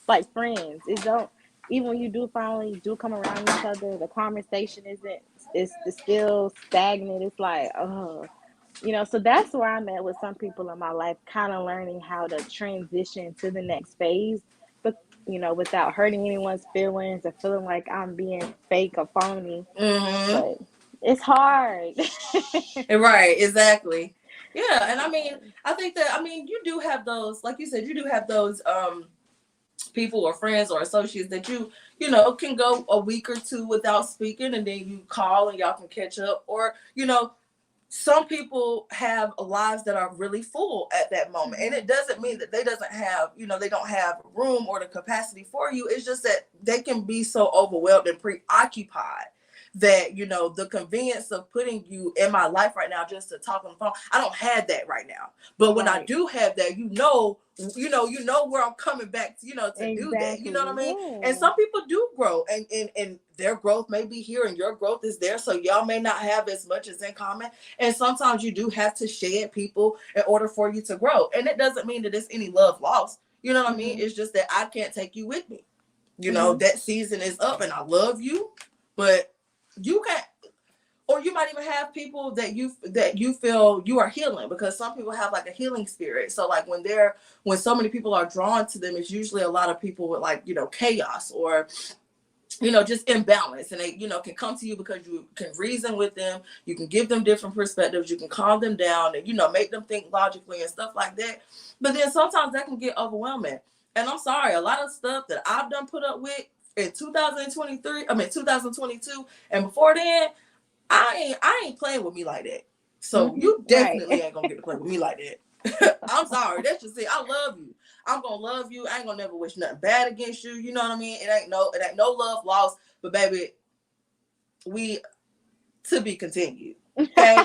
Speaker 2: like friends. It don't, even when you do finally do come around each other, the conversation isn't, it's still stagnant. It's like, oh, so that's where I'm at with some people in my life, kind of learning how to transition to the next phase, but without hurting anyone's feelings or feeling like I'm being fake or phony.
Speaker 1: Mm-hmm.
Speaker 2: But it's hard.
Speaker 1: Right, exactly. Yeah,
Speaker 2: It's
Speaker 1: and I mean,
Speaker 2: hard.
Speaker 1: I think that, I mean, you do have those, like you said, you do have those people or friends or associates that can go a week or two without speaking, and then you call and y'all can catch up. Or some people have lives that are really full at that moment, and
Speaker 2: Mm-hmm.
Speaker 1: it doesn't mean that they don't have room or the capacity for you. It's just that they can be so overwhelmed and preoccupied that, you know, the convenience of putting you in my life right now just to talk on the phone. I don't have that right now. But when I do have that, you know where I'm coming back to, you know, to do that. You know what I mean?
Speaker 2: Yeah.
Speaker 1: And some people do grow, and their growth may be here and your growth is there. So y'all may not have as much as in common. And sometimes you do have to shed people in order for you to grow. And it doesn't mean that there's any love lost. You know what I mean? It's just that I can't take you with me. You know, that season is up and I love you, but you can't. Or you might even have people that you feel you are healing, because some people have like a healing spirit. So like when so many people are drawn to them, it's usually a lot of people with like, you know, chaos or, you know, just imbalance, and they, you know, can come to you because you can reason with them, you can give them different perspectives, you can calm them down and, you know, make them think logically and stuff like that. But then sometimes that can get overwhelming. And I'm sorry, a lot of stuff that I've done put up with in 2022, and before then, I ain't playing with me like that. So you definitely ain't gonna get to play with me like that. I'm sorry. That's just it. I love you. I'm gonna love you. I ain't gonna never wish nothing bad against you. You know what I mean? It ain't no love lost. But baby, we to be continued. Okay,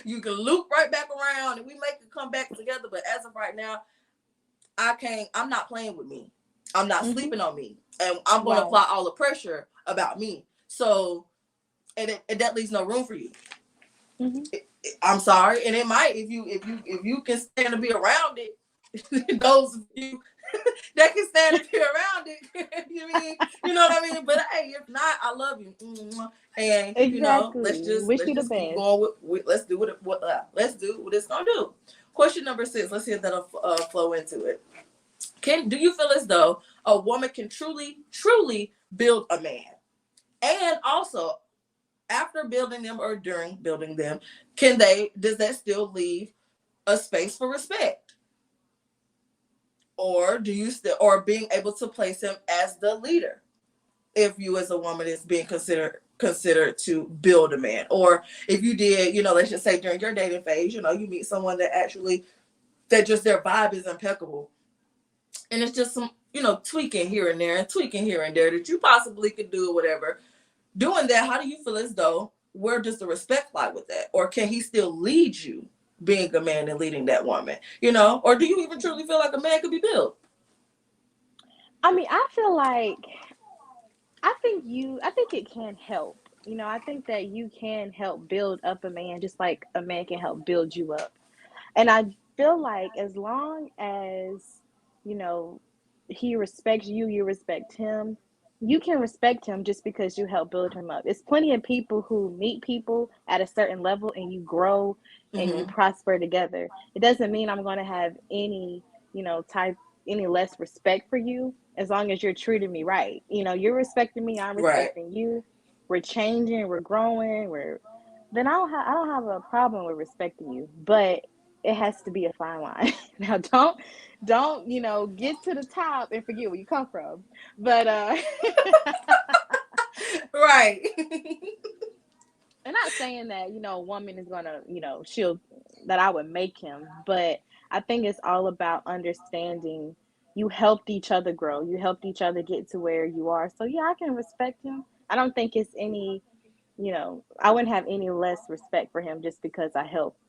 Speaker 1: you can loop right back around and we make it come back together. But as of right now, I'm not playing with me. I'm not sleeping on me, and I'm gonna apply all the pressure about me. So. And that leaves no room for you. I'm sorry, and it might if you can stand to be around it. Those of you that can stand to be around it, you know what I mean. But hey, if not, I love you, and you know, let's just keep going with let's do what it's gonna do. Question number 6. Let's see if that'll flow into it. Do you feel as though a woman can truly build a man, and also, after building them or during building them, does that still leave a space for respect? Or do you or being able to place him as the leader if you as a woman is being considered to build a man? Or if you did, you know, let's just say during your dating phase, you know, you meet someone that just their vibe is impeccable. And it's just some, you know, tweaking here and there that you possibly could do or whatever. Doing that, how do you feel as though, where does the respect lie with that? Or can he still lead you being a man and leading that woman? You know, or do you even truly feel like a man could be built?
Speaker 2: I mean, I think it can help. You know, I think that you can help build up a man just like a man can help build you up. And I feel like as long as, you know, he respects you, you respect him, you can respect him just because you help build him up. It's plenty of people who meet people at a certain level and you grow and you prosper together. It doesn't mean I'm going to have any, you know, any less respect for you as long as you're treating me right. You know, you're respecting me, I'm respecting you. We're changing, we're growing, then I don't have a problem with respecting you, but it has to be a fine line. Now don't, you know, get to the top and forget where you come from. But
Speaker 1: right.
Speaker 2: I'm not saying that, you know, a woman is gonna, you know, that I would make him, but I think it's all about understanding you helped each other grow. You helped each other get to where you are. So yeah, I can respect him. I don't think it's any, you know, I wouldn't have any less respect for him just because I helped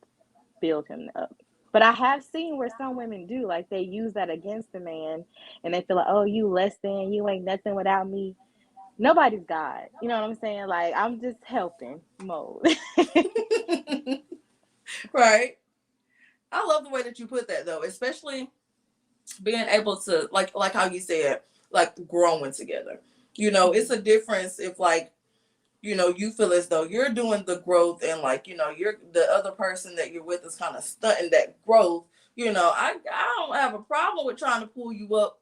Speaker 2: build him up. But I have seen where some women do, like they use that against the man and they feel like, oh, you less than, you ain't nothing without me. Nobody's God. You know what I'm saying? Like, I'm just helping mode.
Speaker 1: Right. I love the way that you put that, though, especially being able to, like how you said, like growing together. You know, it's a difference if, like, you know, you feel as though you're doing the growth and, like, you know, the other person that you're with is kind of stunting that growth. You know, I don't have a problem with trying to pull you up,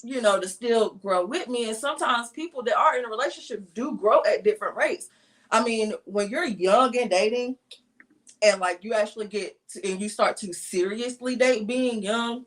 Speaker 1: you know, to still grow with me. And sometimes people that are in a relationship do grow at different rates. I mean, when you're young and dating and like you actually and you start to seriously date being young,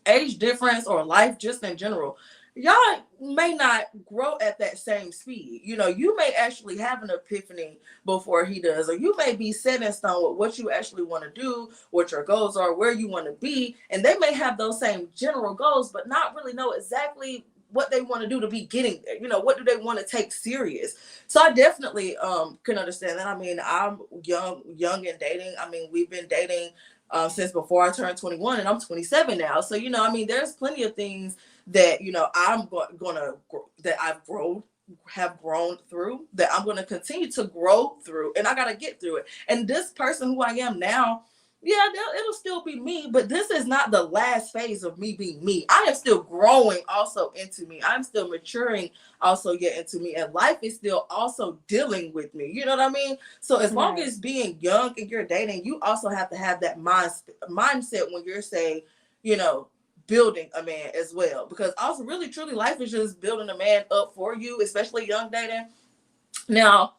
Speaker 1: age difference or life just in general, y'all may not grow at that same speed. You know, you may actually have an epiphany before he does, or you may be set in stone with what you actually want to do, what your goals are, where you want to be, and they may have those same general goals, but not really know exactly what they want to do to be getting there. You know, what do they want to take serious? So I definitely can understand that. I mean, I'm young and dating. I mean, we've been dating since before I turned 21, and I'm 27 now. So, you know, I mean, there's plenty of things that, you know, I'm gonna that have grown through, that I'm going to continue to grow through, and I got to get through it. And this person who I am now, yeah, it'll still be me, but this is not the last phase of me being me. I am still growing also into me. I'm still maturing also yet into me, and life is still also dealing with me. You know what I mean? So as long as being young and you're dating, you also have to have that mindset when you're saying, you know, building a man as well, because also really truly life is just building a man up for you, especially young dating. Now,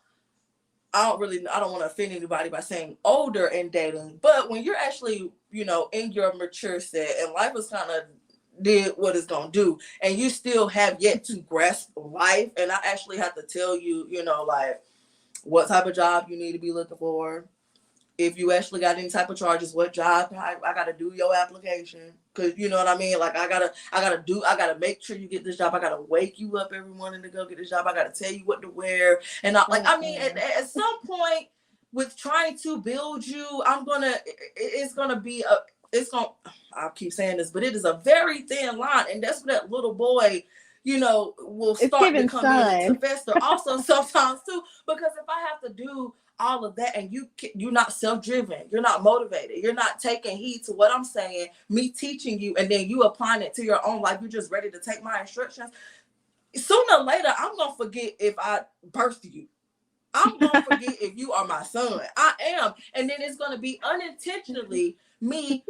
Speaker 1: I don't want to offend anybody by saying older and dating, but when you're actually, you know, in your mature set and life is kind of did what it's gonna do, and you still have yet to grasp life, and I actually have to tell you, you know, like what type of job you need to be looking for. If you actually got any type of charges, what job I gotta do your application, because you know what I mean. Like I gotta make sure you get this job. I gotta wake you up every morning to go get this job. I gotta tell you what to wear, and I mean, at some point with trying to build you, I'll keep saying this, but it is a very thin line, and that's where that little boy, you know, will start to come in and to fester. Also, sometimes too, because if I have to do all of that, and you're not self-driven, you're not motivated, you're not taking heed to what I'm saying, me teaching you, and then you applying it to your own life, you're just ready to take my instructions. Sooner or later, I'm gonna forget if I birthed you. I'm gonna forget if you are my son. I am, and then it's gonna be unintentionally me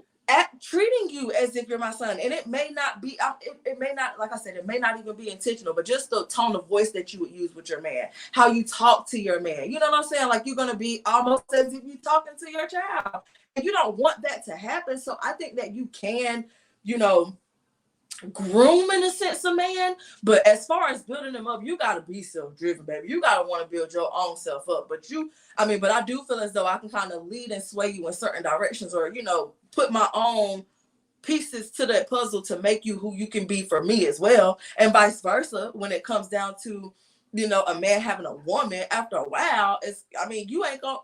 Speaker 1: treating you as if you're my son, and it may not be. It may not, like I said, it may not even be intentional, but just the tone of voice that you would use with your man, how you talk to your man. You know what I'm saying? Like you're gonna be almost as if you're talking to your child, and you don't want that to happen. So I think that you can, you know, groom in a sense a man, but as far as building them up, you got to be self-driven, baby. You got to want to build your own self up. But I do feel as though I can kind of lead and sway you in certain directions, or, you know, put my own pieces to that puzzle to make you who you can be for me as well, and vice versa. When it comes down to, you know, a man having a woman, after a while, you ain't gonna